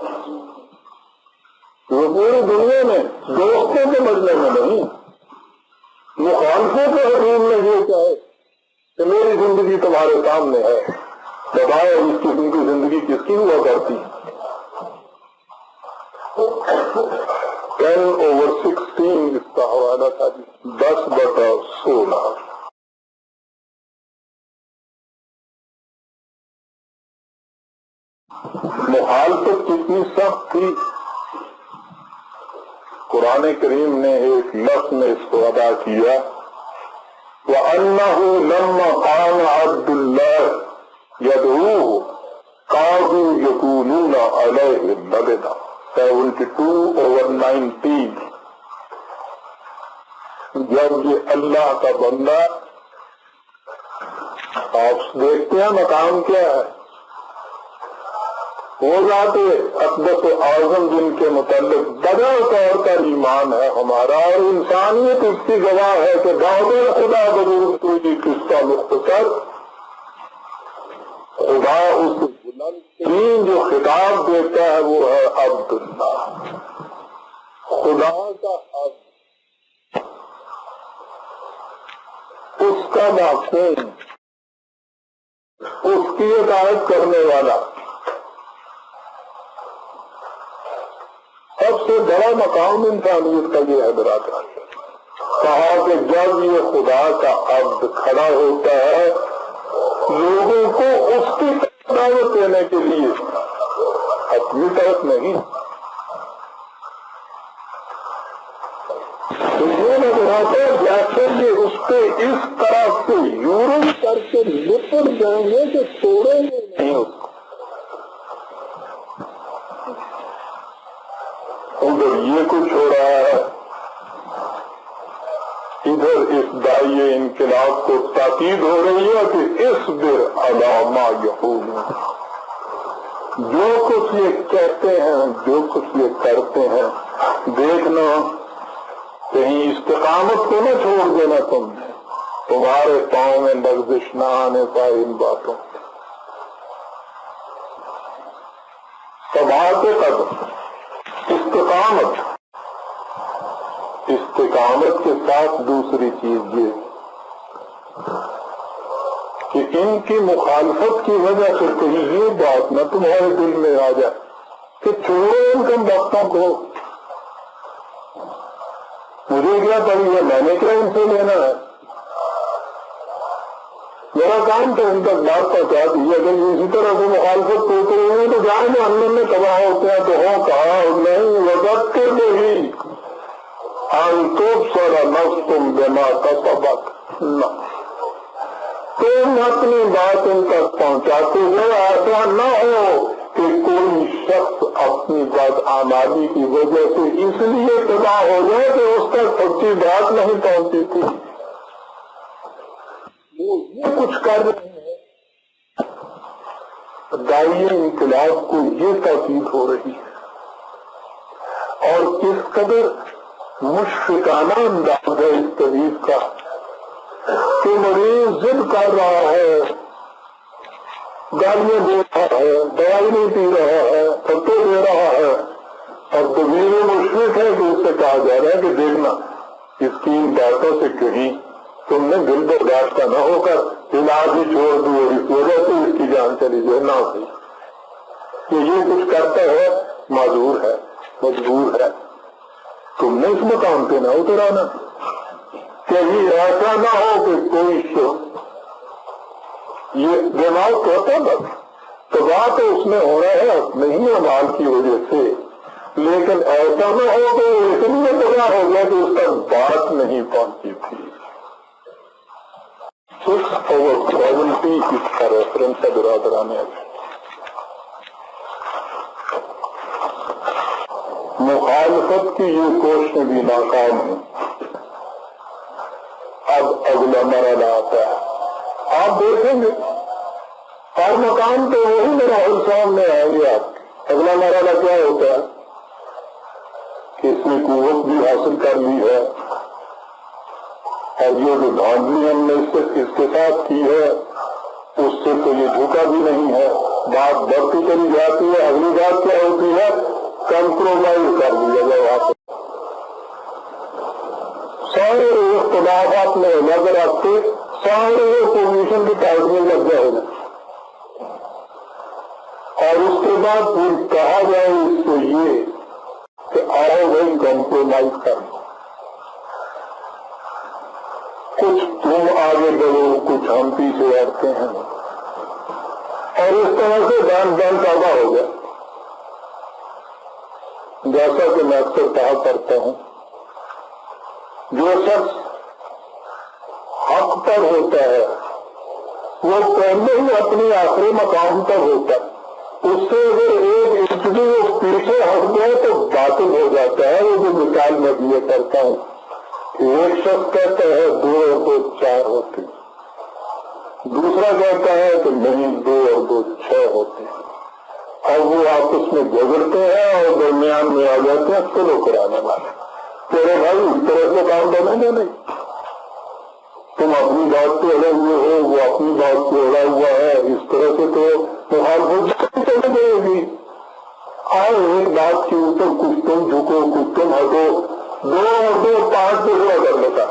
وہ پوری دنیا میں دوستوں کے مجمع میں نہیں، مخالفوں کے حضور نے یہ کہا کہ میری زندگی تمہارے سامنے ہے، بتاؤ اس قسم کی زندگی کس کی ہوا کرتی؟ 10/16 اس کا حوالہ تھا، 10/16۔ مخالفت کتنی سخت تھی، قرآن کریم نے ایک لفظ میں اس کو ادا کیا، وَأَنَّهُ لَمَّا قَامَ عَبْدُ اللَّهِ يَدْعُوهُ كَادُوا يَكُونُونَ عَلَيْهِ لِبَدًا، 72/19۔ جب یہ اللہ کا بندہ، آپ دیکھتے ہیں مقام کیا ہے، وہ ذات اقدس و اعظم جن کے متعلق بڑا طور پر ایمان ہے ہمارا، اور انسانیت اس کی گواہ ہے کہ دعوت خدا بزرگ تو یہ قصہ مختصر، خدا اس بلند ترین جو خطاب دیتا ہے وہ ہے عبداللہ، خدا کا عبد، اس کا معصوم، اس کی اطاعت کرنے والا۔ سب سے بڑا مقام انسانیت کا یہ ہے برادران، کہا کہ جب یہ خدا کا عبد کھڑا ہوتا ہے لوگوں کو اس کی دعوت دینے کے لیے، اپنی طرف نہیں، تو یہ نظر آتا ہے جیسے کہ اس پہ اس طرح سے یورپ کر کے لپٹ جائیں گے کہ توڑیں گے نہیں اس کو۔ ادھر یہ کچھ ہو رہا ہے، ادھر اس داعیے انقلاب کو تاکید ہو رہی ہے کہ اصبر علی ما یقولون، جو کچھ یہ کہتے ہیں، جو کچھ یہ کرتے ہیں، دیکھنا کہیں استقامت کو نہ چھوڑ دینا، تمہارے پاؤں میں لغزش نہ آنے پائے ان باتوں، ثبات قدم، استقامت کے ساتھ دوسری چیز یہ کہ ان کی مخالفت کی وجہ سے کہیں یہ بات نہ تمہارے دل میں آ جائے کہ چھوڑو ان کم وقتوں کو، مجھے کیا پڑی ہے، میں نے کیا ان سے لینا ہے، میرا کام تو ان تک بات پہنچا دی، اگر اسی طرح سے مخالفت کرتے رہے ہیں تو جہاں جہنم میں تباہ ہوتے ہیں، تو ہو کہا نہیں وقت کے نہیں انتبصر نفس بما کسبت، تم اپنی بات ان تک پہنچاتے ہو، ایسا نہ ہو کہ کوئی شخص اپنی بدعمالی کی وجہ سے اس لیے تباہ ہو جائے کہ اس تک سچی بات نہیں پہنچی تھی، وہ یہ کچھ کر رہے ہیں۔ داعیے انقلاب کو یہ تاکید ہو رہی ہے، اور کس قدر مشفقانہ انداز ہے اس طبیب کا کہ مریض ضد کر رہا ہے، گالیاں دے رہا ہے، دوائی نہیں پی رہا ہے، پتے دے رہا ہے، اور طبیب مشفق ہے کہ اس سے کہا جا رہا ہے کہ دیکھنا اس کی ان باتوں سے کہیں تم نے دل برداشتہ نہ ہو کر علاج ہی چھوڑ دو اور اس وجہ سے اس کی جان چلی جائے، نہ ہوئی کہ یہ کچھ کرتا ہے، معذور ہے، مجبور ہے، تم نے اس مقام پہ نہ اتر آنا، کہیں ایسا نہ ہو کہ کوئی شخص یہ دماغ کہتا بس تباہ تو اس میں ہو رہا ہے نہیں امال کی وجہ سے، لیکن ایسا نہ ہو کہ اس لیے تباہ ہو گیا کہ اس تک بات نہیں پہنچی تھی۔ 6/70 اس کا ریفرنس ہے برادران۔ مخالفت کی یہ کوششیں بھی ناکام ہیں۔ اب اگلا مرحلہ آتا ہے، آپ دیکھیں گے ہر مقام پہ وہی مراحل سامنے آئیں گے۔ آپ اگلا مرحلہ کیا ہوتا ہے کہ اس نے قوت بھی حاصل کر لی ہے، اور یہ جو دھاندلی ہم نے اس کے ساتھ کی ہے اس سے تو یہ جھکا بھی نہیں ہے، بات بڑھتی چلی جاتی ہے۔ اگلی بات کیا ہوتی ہے، کمپرومائز کر دیا جائے، وہاں پہ سارے اختلافات میں نظر رکھتے سارے پوزیشن کی ٹائٹنگ لگ جائے گا، اور اس کے بعد پھر کہا جائے اس کو یہ کہ آؤ بھائی کمپرومائز کر لو، کچھ تم آگے بڑھو کچھ ہم پیچھے ہٹتے ہیں، اور اس طرح سے دان پیدا ہو گیا۔ جیسا کہ میں اکثر کہا کرتا ہوں، جو شخص حق پر ہوتا ہے وہ پہلے ہی اپنی آخری مقام پر ہوتا ہے، اس سے اگر ایک انچ وہ پیچھے ہٹ گئے تو باطل ہو جاتا ہے۔ وہ جو مثال میں دیا کرتا ہوں، ایک شخص کہتا ہے 2 اور 2 4 ہوتے، دوسرا کہتا ہے کہ نہیں 2 اور 2 6 ہوتے، اور وہ آپس میں جھگڑتے ہیں اور درمیان میں آ جاتے ہیں چلو کرانے والے، تیرے بھائی اس طرح سے کام کرنے گا نہیں، تم اپنی بات پہ اڑے ہوئے ہو، وہ اپنی بات پہ اڑا ہوا ہے، اس طرح سے تو مخالفت چلی جائے گی۔ آؤ ایک بات کے اوپر کچھ تم جھکو کچھ تم ہٹو، 2 اور 2 5 پہ ہوا کر لیتا،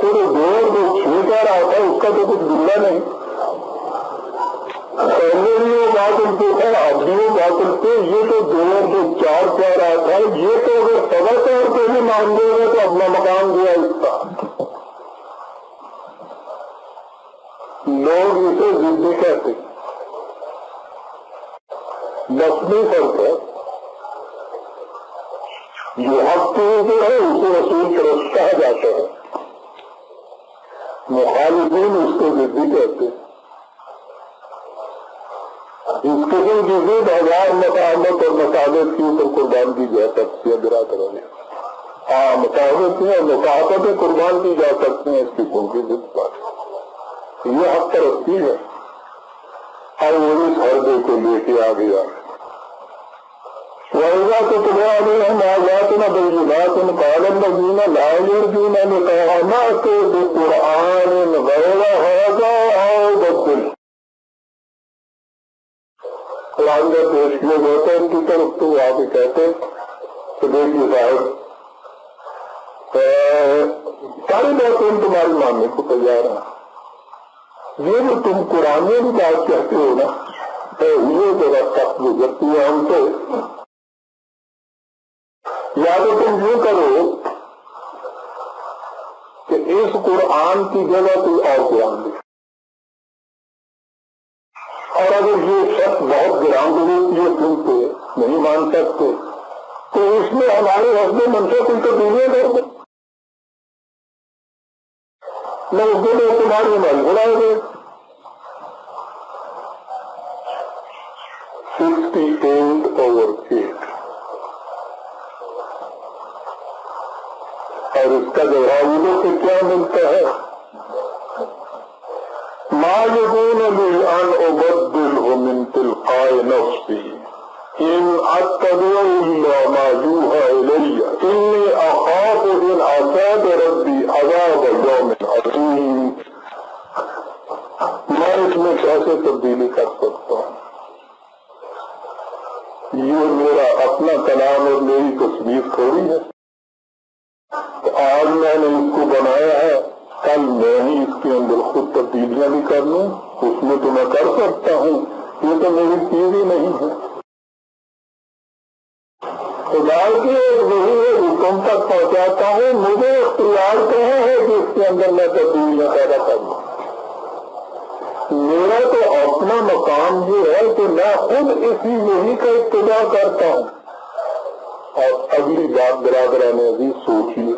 تو 2 اور 2 6 کہہ رہا تھا، اس کا تو کچھ بلا نہیں، پہلے بھی وہ باطل پہ تھا اب بھی وہ باطل پہ، یہ تو 2 اور 2 4 کہہ رہا تھا، یہ تو اگر سبا طور پہ بھی مان دے گا تو اپنا مقام دیا اس کا۔ لوگ اسے ضدی کہتے، لفظی فرق ہے، جو حق کے اوپر ہے اسے رسول پرست کہا جاتا ہے، مخالفین اس کو ضدی کہتے۔ اس قسم کی ضد 1000 مطابق اور مطابق کے اوپر قربان کی جا سکتی ہے برادروں میں، ہاں مطابق اور مطابقتیں قربان کی جا سکتی ہیں اس قسم کی ضد پر، یہ حق پرستی ہے۔ اور وہ اس حربے کو لے کے آ گیا، وَإِذَا تُتْلَىٰ عَلَيْهِمْ آيَاتُنَا بَيِّنَاتٍ قَالَ الَّذِينَ لَا يَرْجُونَ لِقَاءَنَا ائْتِ بِقُرْآنٍ غَيْرِ هَٰذَا أَوْ بَدِّلْهُ۔ قرآن کا پیش کیا جاتا ہے ان کی طرف تو آ کے کہتے کہ دیکھیے صاحب ساری باتیں تمہاری ماننے کو تیار ہیں، یہ جو تم قرآن میں بھی بات کہتے ہو نا یہ ذرا سخت گزرتی ہے ہم سے، یا تو تم یہ کرو کہ اس قرآن کی جگہ کوئی اور قرآن دے، اور اگر یہ شخص بہت گران ضرورت یہ سنتے نہیں مان سکتے تو اس میں ہمارے حسب منصب کوئی تبدیلیاں کر دیں، میں اس کے لیے تمہاری عمل بڑھائے گے۔ 68/8 اور اس کا جواب ان سے کیا ملتا ہے، ما يكون لي أن أبدله من تلقاء نفسي إن أتبع إلا ما يوحى إلي إني أخاف إن عصيت ربي عذاب يوم عظيم۔ میں اس میں کیسے تبدیلی کر سکتا ہوں، یہ میرا اپنا کلام اور میری تصویر تھوڑی ہے، تو آج میں نے اس کو بنایا ہے، کل میں ہی اس کے اندر خود تبدیلیاں بھی کر لوں، اس میں تو میں کر سکتا ہوں، یہ تو میری چیز ہی نہیں ہے۔ خدا کی ایک ضرور حکم تک پہنچاتا ہوں، مجھے اختیار کہاں ہے کہ اس کے اندر میں تبدیلیاں پیدا کروں، میرا تو اپنا مقام یہ ہے کہ میں خود اسی یہی کا اتباع کرتا ہوں۔ اور اگلی بات برادران عزیز سوچیے،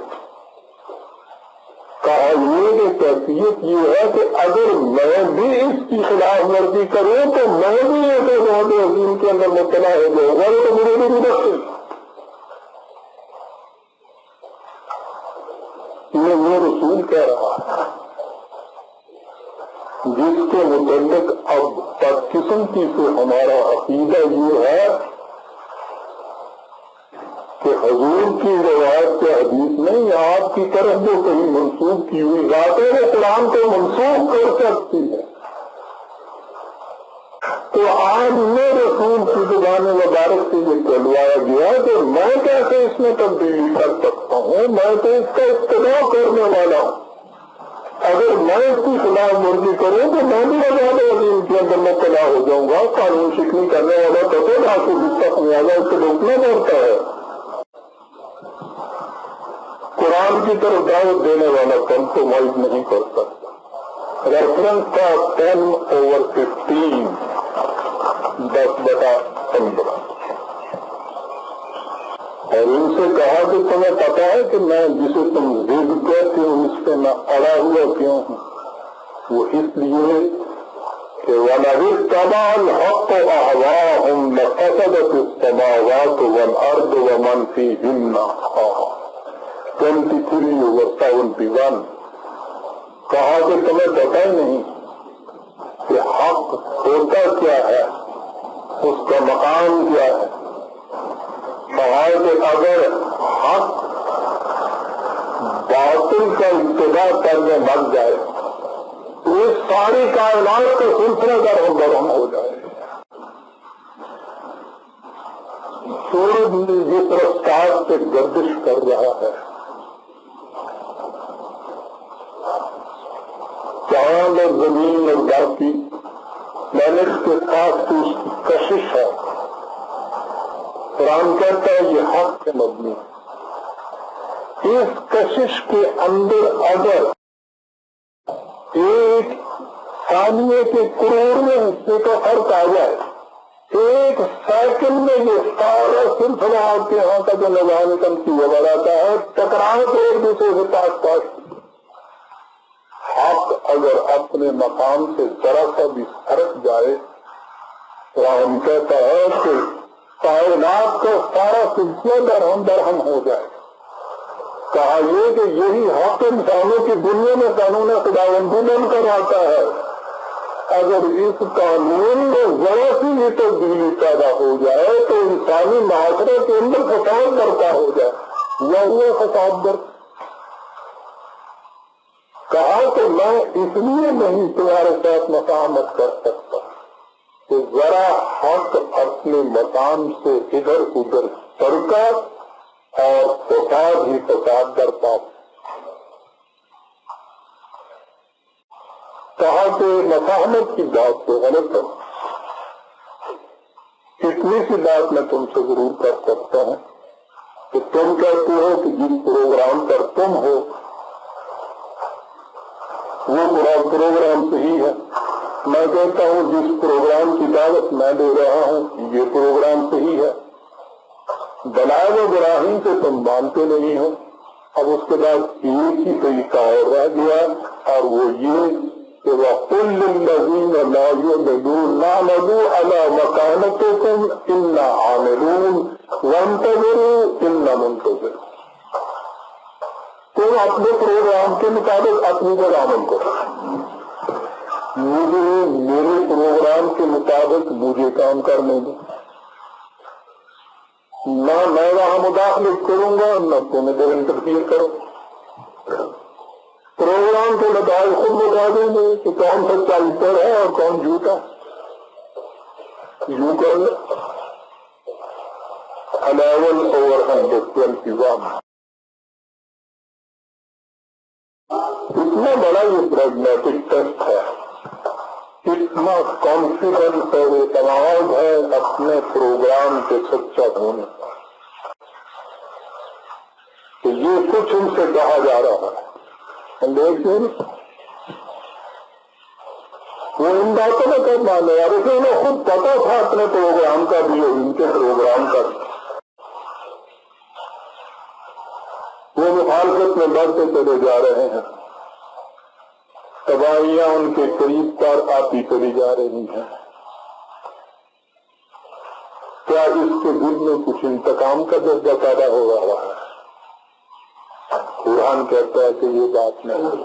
کہا یہ کہ کیفیت یہ ہے کہ اگر میں بھی اس کی خلاف ورزی کروں تو میں بھی ایسے بہت عظیم کے اندر مبتلا ہو جاؤں گا، تو مجھے بھی رکھے یہ رسول کہہ رہا ہے، جس کے متعلق اب بدقسمتی سے ہمارا عقیدہ یہ ہے کہ حضور کی روایت کے حدیث نہیں، آپ کی طرف جو کہیں منسوخ کی ہوئی ذاتیں وہ قرآن کو منسوخ کر سکتی ہے، تو آج میں رسول کی زبان مبارک سے یہ کہلوایا گیا کہ میں کیسے اس میں تبدیلی کر سکتا ہوں، میں تو اس کا اتباع کرنے والا ہوں، اگر میں اس کی خلاف ورزی کروں تو میں بھی آزاد عظیم کے اندر مبتلا ہو جاؤں گا۔ قانون شکنی کرنے والا تو ڈاکو جس کا خمیازہ اس کو روکنا پڑتا ہے، قرآن کی طرف دعوت دینے والا کمپرومائز نہیں کر سکتا۔ ریفرنس تھا 10/15، 10/15، اور ان سے کہا کہ تمہیں پتا ہے کہ میں جسے تم ضد کہتے ہو اس پہ میں اڑا ہوا کیوں ہوں؟ وہ اس لیے کہ وَلَئِنِ اتَّبَعَ الْحَقُّ أَهْوَاءَهُمْ لَفَسَدَتِ السَّمَاوَاتُ وَالْأَرْضُ وَمَنْ فِيهِنَّ 23/71۔ کہا کہ تمہیں پتا ہی نہیں کہ حق ہوتا کیا ہے، اس کا مقام کیا ہے۔ کہا کہ اگر حق باطل کا ابتدا کرنے لگ جائے تو اس ساری کائنات کا سلسلہ درہم برہم ہو جائے۔ سورج جس رفتار سے گردش کر رہا ہے، چاند اور زمین اور باقی پلانٹس کے ساتھ تو اس کی کشش ہے۔ قرآن کہتا ہے یہ حق سے مبنی ہے۔ اس کشش کے اندر اگر ایک ثانیے کے کروڑویں حصے کا فرق آ جائے، ایک سیکنڈ میں یہ سارا سلسلہ آپ کے یہاں کا جو نظام تنقید بڑھاتا ہے ٹکراؤ کے ایک دوسرے سے پاس پاس۔ حق اگر اپنے مقام سے ذرا سا بھی سرک جائے، قرآن کہتا ہے کہ کائنات کا سارا سلسلہ درہم برہم ہو جائے۔ کہا یہ کہ یہی حق انسانوں کی دنیا میں قانون خداوندی بن کر آتا ہے، اگر اس قانون میں ذرا سی بھی تبدیلی پیدا ہو جائے تو انسانی معاشرے کے اندر فساد برپا ہو جائے، یا وہ فساد برپا۔ کہا کہ میں اس لیے نہیں تمہارے ساتھ مفاہمت کر سکتا کہ ذرا حق اپنے مقام سے ادھر ادھر سرکا اور فساد ہی فساد برپا۔ کہا کہ مفاہمت کی بات تو غلط ہے، اتنی سی بات میں تم سے ضرور کر سکتا ہوں کہ تم کہتے ہو کہ جس پروگرام پر تم ہو وہ پروگرام صحیح ہے، میں کہتا ہوں جس پروگرام کی دعوت میں دے رہا ہوں یہ پروگرام صحیح ہے۔ دلائل ابراہیم سے تم مانتے نہیں ہو۔ اب اس کے بعد ایک ہی طریقہ اور رہ گیا، اور وہ یہ کہ وَقُلْ لِلَّذِينَ لَا يُؤْمِنُونَ اعْمَلُوا عَلَىٰ مَكَانَتِكُمْ إِنَّا عَامِلُونَ وَانْتَظِرُوا إِنَّا مُنْتَظِرُونَ۔ تم اپنے پروگرام کے مطابق اپنی پر عمل کرو، مجھے میرے پروگرام کے مطابق مجھے کام کرنے دو، نہ میں وہاں مداخلت کروں گا نہ تم ادھر انٹرفیئر کرو۔ پروگرام کے نتائج خود بتا دیں گے کہ کون سچا اوپر ہے اور کون جھوٹا۔ یوں کر لیں 11/121۔ اتنا بڑا یہ پریگمیٹک ٹیسٹ ہے، اتنا کانفیڈنس اور اعتماد ہے اپنے پروگرام کے سچا ہونے کا کہ یہ کچھ ان سے کہا جا رہا ہے، لیکن وہ ان باتوں میں کب مانے یار، اسے انہیں خود پتا تھا اپنے پروگرام کا بھی اور ان کے پروگرام کا بھی، وہ مخالفت میں بڑھتے چلے جا رہے ہیں، تباہیاں ان کے قریب پر آتی چلی جا رہی ہیں۔ کیا اس کے دل میں کچھ انتقام کا جذبہ پیدا ہو رہا ہے؟ قرآن کہتا ہے کہ یہ بات نہیں۔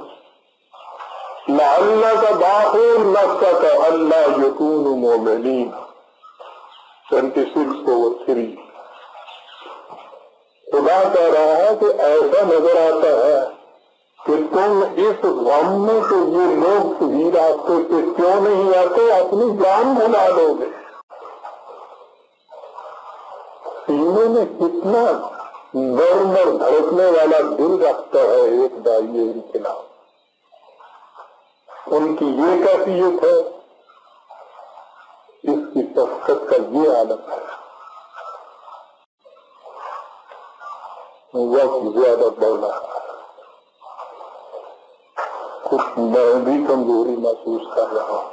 لَعَلَّكَ بَاخِعٌ نَفْسَكَ أَلَّا يَكُونُوا مُؤْمِنِينَ 26/3۔ خدا کہہ رہا ہے کہ ایسا نظر آتا ہے کہ تم اس غم میں کہ یہ لوگ صحیح راستے سے کیوں نہیں آتے اپنی جان بھلا دو گے۔ سینے میں کتنا نرم اور دھڑکنے والا دل رکھتا ہے ایک داعیے انقلاب، ان کی یہ کیفیت ہے، اس کی شفقت کا یہ عالم ہے۔ وقت زیادہ بولا، کچھ میں بھی کمزوری محسوس کر رہا ہوں،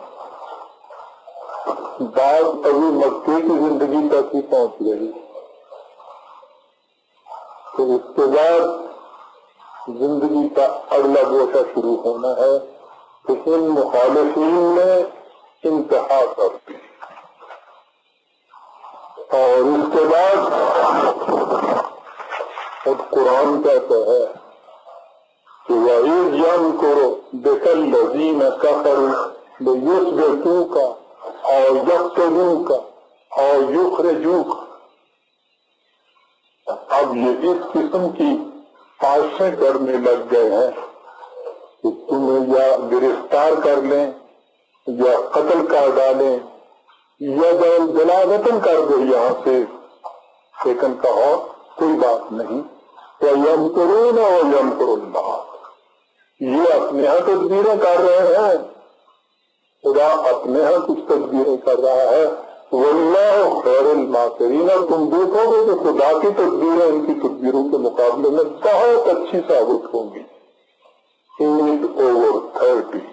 بات ابھی مکے کی زندگی تک ہی پہنچ گئی، تو اس کے بعد زندگی کا اگلا گوشہ شروع ہونا ہے کہ ان مخالفین نے انتہا کر دی، اور اس کے بعد خود قرآن کہتا ہے کہ وَإِذْ يَمْكُرُ بِكَ الَّذِينَ كَفَرُوا لِيُثْبِتُوكَ أَوْ يَقْتُلُوكَ أَوْ يُخْرِجُوكَ۔ اب یہ اس قسم کی سازشیں کرنے لگ گئے ہیں کہ تمہیں یا گرفتار کر لیں یا قتل کر ڈالیں یا جلا وطن کر دو یہاں سے، لیکن کہو کوئی بات نہیں، وَيَمْكُرُونَ وَيَمْكُرُ اللَّهُ، یہ اپنے ہاں تدبیریں کر رہے ہیں، خدا اپنے ہاں کچھ تدبیریں کر رہا ہے، وَاللَّهُ خَيْرُ الْمَاكِرِينَ، تم دیکھو گے کہ خدا کی تدبیریں ان کی تدبیروں کے مقابلے میں بہت اچھی ثابت ہوں گی۔ 8/30،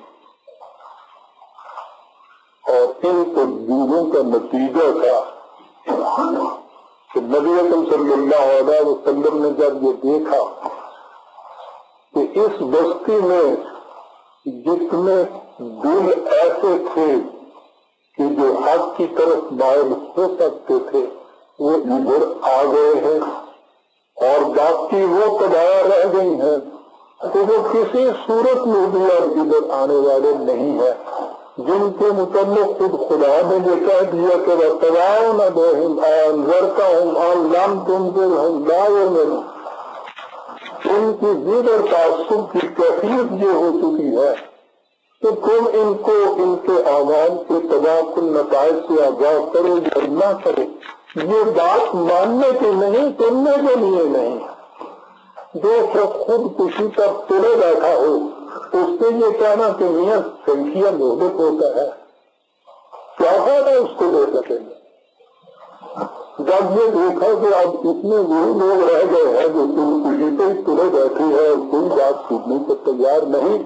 اور ان تدبیروں کا نتیجہ تھا کہ نبی اکرم صلی اللہ علیہ وسلم نے جب یہ دیکھا کہ اس بستی میں جتنے دل ایسے تھے کہ جو حق کی طرف مائل ہو سکتے تھے وہ ادھر آ گئے ہیں، اور باقی وہ تباہ رہ گئی ہیں تو وہ کسی صورت میں بھی اور ادھر آنے والے نہیں ہیں، جن کے متعلق خود خدا نے یہ کہہ دیا کہ وَتَبَعُونَ بِهِمْ أَنذَرْتَهُمْ أَمْ لَمْ تُنذِرْهُمْ لَا يُؤْمِنُونَ۔ ان کی ضد اور تعصب کی کیفیت یہ ہو چکی ہے کہ تم ان کو ان کے اعمال کے تباہ کن نتائج سے آگاہ کرو یا نہ کرو، یہ بات ماننے کی نہیں، سننے کے لیے نہیں۔ جو شخص خود کسی پر تلے بیٹھا ہو اس سے یہ کہنا کہ میاں سنکھیا محبت ہوتا ہے، کیا فائدہ اس کو دے سکیں گے؟ جب یہ دیکھا کہ اب اتنے وہی لوگ رہ گئے ہیں جو کسی پہ تلے بیٹھے ہیں، کوئی بات سننے کو تیار نہیں،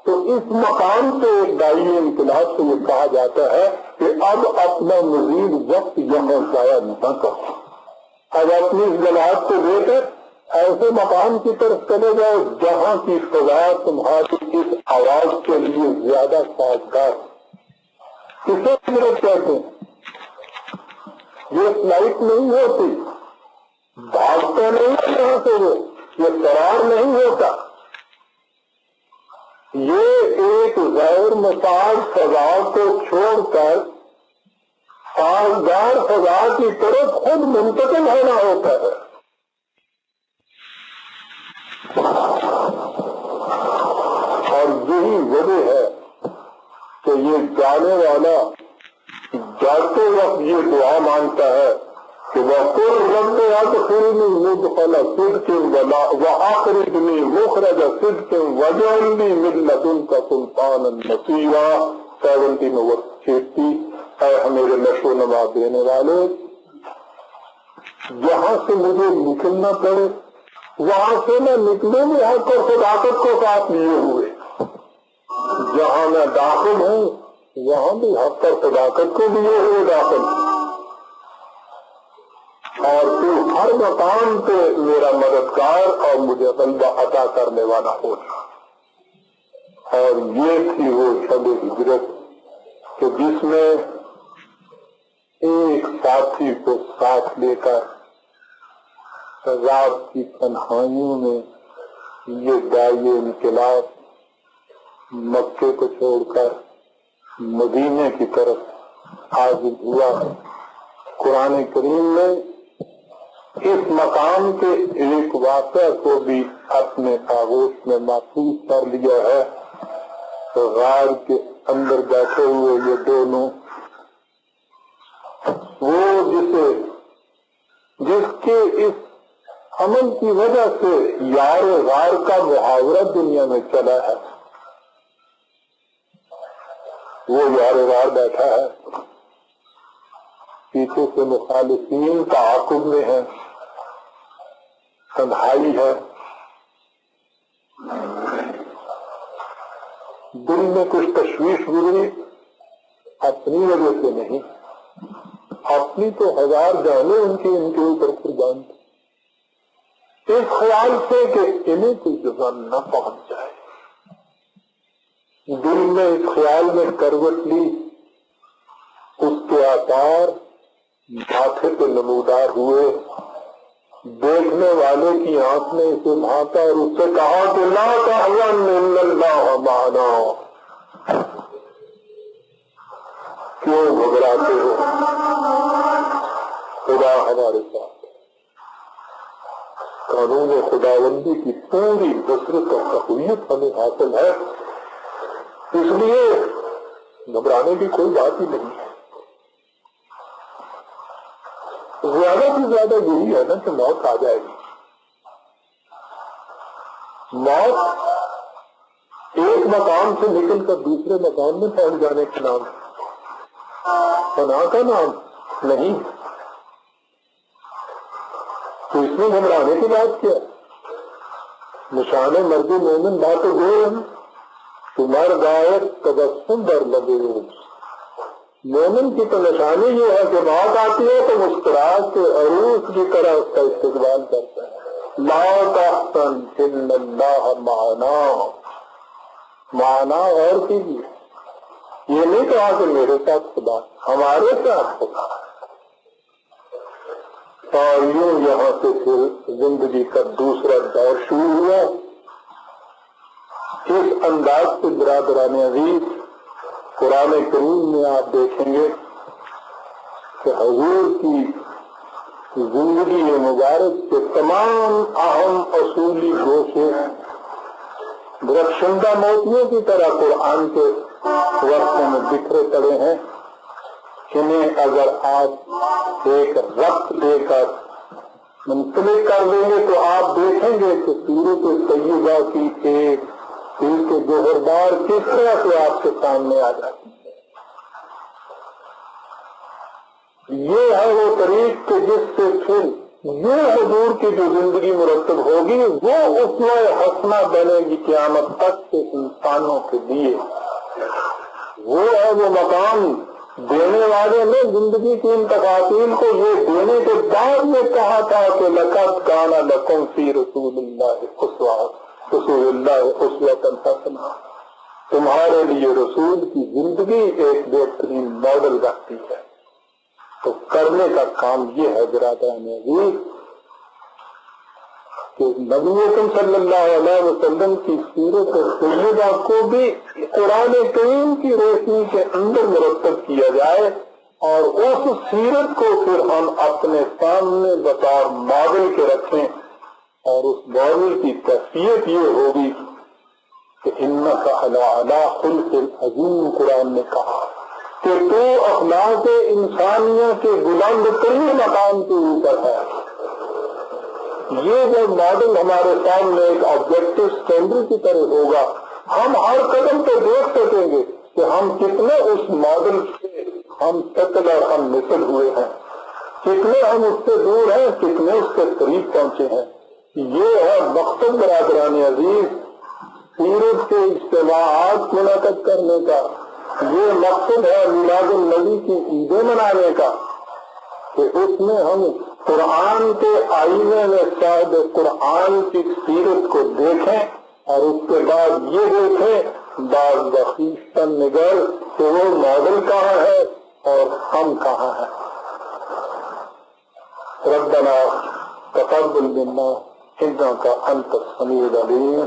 تو اس مقام پہ ایک داعی انقلاب سے یہ کہا جاتا ہے کہ اب اپنا مزید وقت یہاں ضائع نہ کرو، اب اپنی اس جماعت کو لے کر ایسے مقام کی طرف چلے جاؤ جہاں کی فضا تمہاری اس آواز کے لیے زیادہ سازگار، کسے ہجرت کہتے ہیں؟ یہ فلائٹ نہیں ہوتی، بھاگتا نہیں ہے یہاں سے، وہ یہ فرار نہیں ہوتا، یہ ایک غیر مساعد فضا کو چھوڑ کر سازگار فضا کی طرف خود منتقل ہونا ہوتا ہے۔ اور یہی وجہ ہے کہ یہ جانے والا جاتے وقت یہ دعا مانگتا ہے کہ وَقُلْ رَبِّ أَدْخِلْنِي مُدْخَلَ صِدْقٍ وَأَخْرِجْنِي مُخْرَجَ صِدْقٍ وَاجْعَلْ لِي مِن لَّدُنكَ سُلْطَانًا نَصِيرًا۔ 17/80۔ اے میرے نشو و نما دینے والے، جہاں سے مجھے نکلنا پڑے وہاں سے میں نکلے میں حق اور صداقت کو ساتھ لیے ہوئے، جہاں میں داخل ہوں وہاں بھی حق اور صداقت کو لیے ہوئے داخل، اور تو ہر مقام پہ میرا مددگار اور مجھے غلبہ عطا کرنے والا ہونا۔ اور یہ تھی وہ شب ہجرت کہ جس میں ایک ساتھی کو ساتھ لے کر رات کی تنہائیوں میں یہ داعی انقلاب مکے کو چھوڑ کر مدینے کی طرف حاضر ہوا۔ قرآن کریم نے اس مقام کے ایک واقعہ کو بھی اپنے آغوش میں محفوظ کر لیا ہے۔ غار کے اندر بیٹھے ہوئے یہ دونوں، وہ جسے جس کے اس عمل کی وجہ سے یار غار کا محاورہ دنیا میں چلا ہے، وہ یار غار بیٹھا ہے، پیچھے سے مخالفین تعاقب میں ہے، تنہائی ہے، دل میں کچھ تشویش گزری، اپنی وجہ سے نہیں، اپنی تو ہزار جانیں ان کے اوپر قربان تھی، اس خیال سے کہ انہیں کوئی جزا نہ پہنچ جائے، دل میں اس خیال میں کروٹ لی، اس کے آثار ماتھے پہ نمودار ہوئے، دیکھنے والے کی آنکھ نے اسے بھانکا اور اس سے کہا کہ لا تحزن ان اللہ معنا، کیوں گھبراتے ہو، خدا ہمارے ساتھ، قانون خداوندی کی پوری نصرت اور تقویت ہمیں حاصل ہے، اس لیے گھبرانے کی کوئی بات ہی نہیں ہے۔ زیادہ سے زیادہ یہی ہے نا کہ موت آ جائے گی، موت ایک مقام سے نکل کر دوسرے مقام میں پہنچ جانے کا نام، پناہ کا نام نہیں، تو اس میں گھبرانے کی بات کیا؟ نشان مرد مومن بات گو ہے، تمہار غائب تبسم در لگے، مومن کی تو نشانی یہ ہے کہ موت آتی ہے تو مسکراہٹ کے عروس کی طرح اس کا استقبال کرتا ہے، لا تحزن ان اللہ معنا، معنا اور کیجیے، یہ نہیں کہا کہ میرے ساتھ خدا، ہمارے ساتھ خدا، اور یوں یہاں سے پھر زندگی کا دوسرا دور شروع ہوا۔ اس انداز سے برادران عزیز قرآن کریم میں آپ دیکھیں گے کہ حضور کی زندگی مبارک کے تمام اہم اصولی گوشے درخشندہ موتیوں کی طرح قرآن کے ورقوں میں بکھرے پڑے ہیں، انہیں اگر آپ ایک ربط دے کر منسلک کر دیں گے تو آپ دیکھیں گے کہ سورۃ طیبہ کی ایک دل کے گوہردار کس طرح سے آپ کے سامنے آ جاتی ہے۔ یہ ہے وہ طریق کہ جس سے پھر یہ حضور کی جو زندگی مرتب ہوگی وہ اسوہ حسنہ بنے گی قیامت تک کے انسانوں کے لیے، وہ ہے وہ مقام دینے والے نے زندگی کی ان تفاصیل کو یہ دینے کے بعد یہ کہا تھا کہ لقد کان لکم فی رسول اللہ اسوۃ حسنہ، تمہارے لیے رسول کی زندگی ایک بہترین ماڈل رکھتی ہے۔ تو کرنے کا کام یہ ہے برادران عزیز کہ نبی اکرم صلی اللہ علیہ وسلم کی سیرت طیبہ کو بھی قرآن کریم کی روشنی کے اندر مرتب کیا جائے، اور اس سیرت کو پھر ہم اپنے سامنے بطور ماڈل کے رکھیں، اور اس ماڈل کی کیفیت یہ ہوگی کہ انک علی خلق عظیم، قرآن نے کہا کہ تو اخلاق انسانیہ کے بلند ترین مقام کے اوپر ہے۔ یہ جب ماڈل ہمارے سامنے ایک آبجیکٹو اسٹینڈرڈ کی طرح ہوگا، ہم ہر قدم پہ دیکھ سکیں گے کہ ہم کتنے اس ماڈل سے ہم قتل اور ہم مثل ہوئے ہیں، کتنے ہم اس سے دور ہیں، کتنے اس کے قریب پہنچے ہیں۔ یہ ہے مقصد برادران عزیز سیرت کے اجتماعات منعقد کرنے کا، یہ مقصد ہے میلاد النبی کی عیدیں منانے کا، کہ اس میں ہم قرآن کے آئینے میں شاید قرآن کی سیرت کو دیکھیں، اور اس کے بعد یہ دیکھیں بعض بخیشتن نگر کہ وہ ماڈل کہاں ہے اور ہم کہاں ہیں۔ ربنا تقبل منا انک انت السمیع العلیم۔